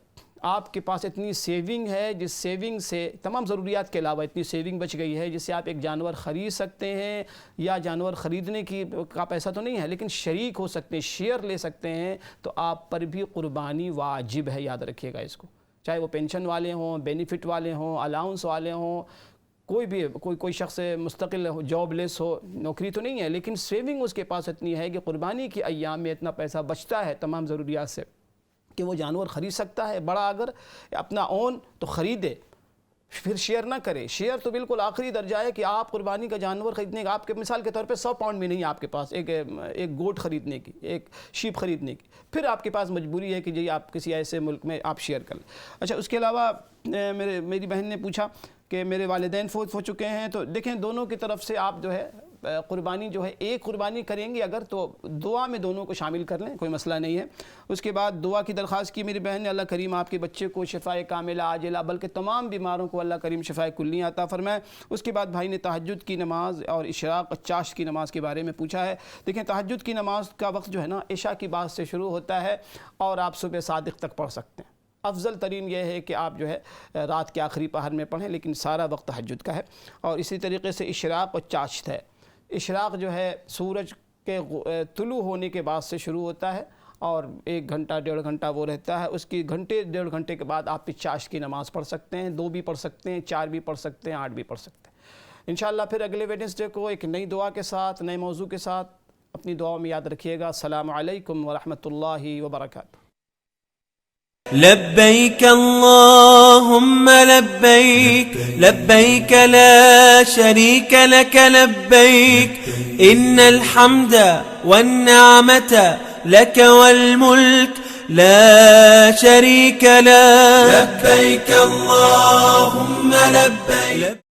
آپ کے پاس اتنی سیونگ ہے جس سیونگ سے تمام ضروریات کے علاوہ اتنی سیونگ بچ گئی ہے جس سے آپ ایک جانور خرید سکتے ہیں, یا جانور خریدنے کا پیسہ تو نہیں ہے لیکن شریک ہو سکتے ہیں, شیئر لے سکتے ہیں, تو آپ پر بھی قربانی واجب ہے. یاد رکھیے گا اس کو, چاہے وہ پینشن والے ہوں, بینیفٹ والے ہوں, الاؤنس والے ہوں, کوئی بھی کوئی شخص مستقل ہو, جاب لیس ہو, نوکری تو نہیں ہے لیکن سیونگ اس کے پاس اتنی ہے کہ قربانی کے ایام میں اتنا پیسہ بچتا ہے تمام ضروریات سے کہ وہ جانور خرید سکتا ہے. بڑا اگر اپنا اون تو خریدے, پھر شیئر نہ کرے. شیئر تو بالکل آخری درجہ ہے کہ آپ قربانی کا جانور خریدنے کا, آپ کے مثال کے طور پہ 100 پاؤنڈ بھی نہیں آپ کے پاس ایک گوٹ خریدنے کی, ایک شیپ خریدنے کی, پھر آپ کے پاس مجبوری ہے کہ جی آپ کسی ایسے ملک میں آپ شیئر کر لیں. اچھا, اس کے علاوہ میری بہن نے پوچھا کہ میرے والدین فوت ہو چکے ہیں, تو دیکھیں دونوں کی طرف سے آپ جو ہے قربانی جو ہے ایک قربانی کریں گے اگر تو دعا میں دونوں کو شامل کر لیں, کوئی مسئلہ نہیں ہے. اس کے بعد دعا کی درخواست کی میری بہن نے, اللہ کریم آپ کے بچے کو شفاء کاملہ عاجلہ بلکہ تمام بیماروں کو اللہ کریم شفاء کلی عطا فرمائے. اس کے بعد بھائی نے تہجد کی نماز اور اشراق چاشت کی نماز کے بارے میں پوچھا ہے. دیکھیں تہجد کی نماز کا وقت جو ہے نا عشاء کی بعد سے شروع ہوتا ہے اور آپ صبح صادق تک پڑھ سکتے ہیں. افضل ترین یہ ہے کہ آپ جو ہے رات کے آخری پہر میں پڑھیں, لیکن سارا وقت تہجد کا ہے. اور اسی طریقے سے اشراق اور چاشت ہے. اشراق جو ہے سورج کے طلوع ہونے کے بعد سے شروع ہوتا ہے اور 1 گھنٹہ 1.5 گھنٹہ وہ رہتا ہے. اس کی گھنٹے 1.5 گھنٹے کے بعد آپ چاشت کی نماز پڑھ سکتے ہیں, 2 بھی پڑھ سکتے ہیں, 4 بھی پڑھ سکتے ہیں, 8 بھی پڑھ سکتے ہیں. انشاءاللہ پھر اگلے ویڈنسڈے کو ایک نئی دعا کے ساتھ, نئے موضوع کے ساتھ, اپنی دعاؤں میں یاد رکھیے گا. السلام علیکم ورحمۃ اللہ وبرکاتہ. لبيك اللهم لبيك لبيك لا شريك لك لبيك إن الحمد والنعمة لك والملك لا شريك لك. لبيك اللهم لبيك.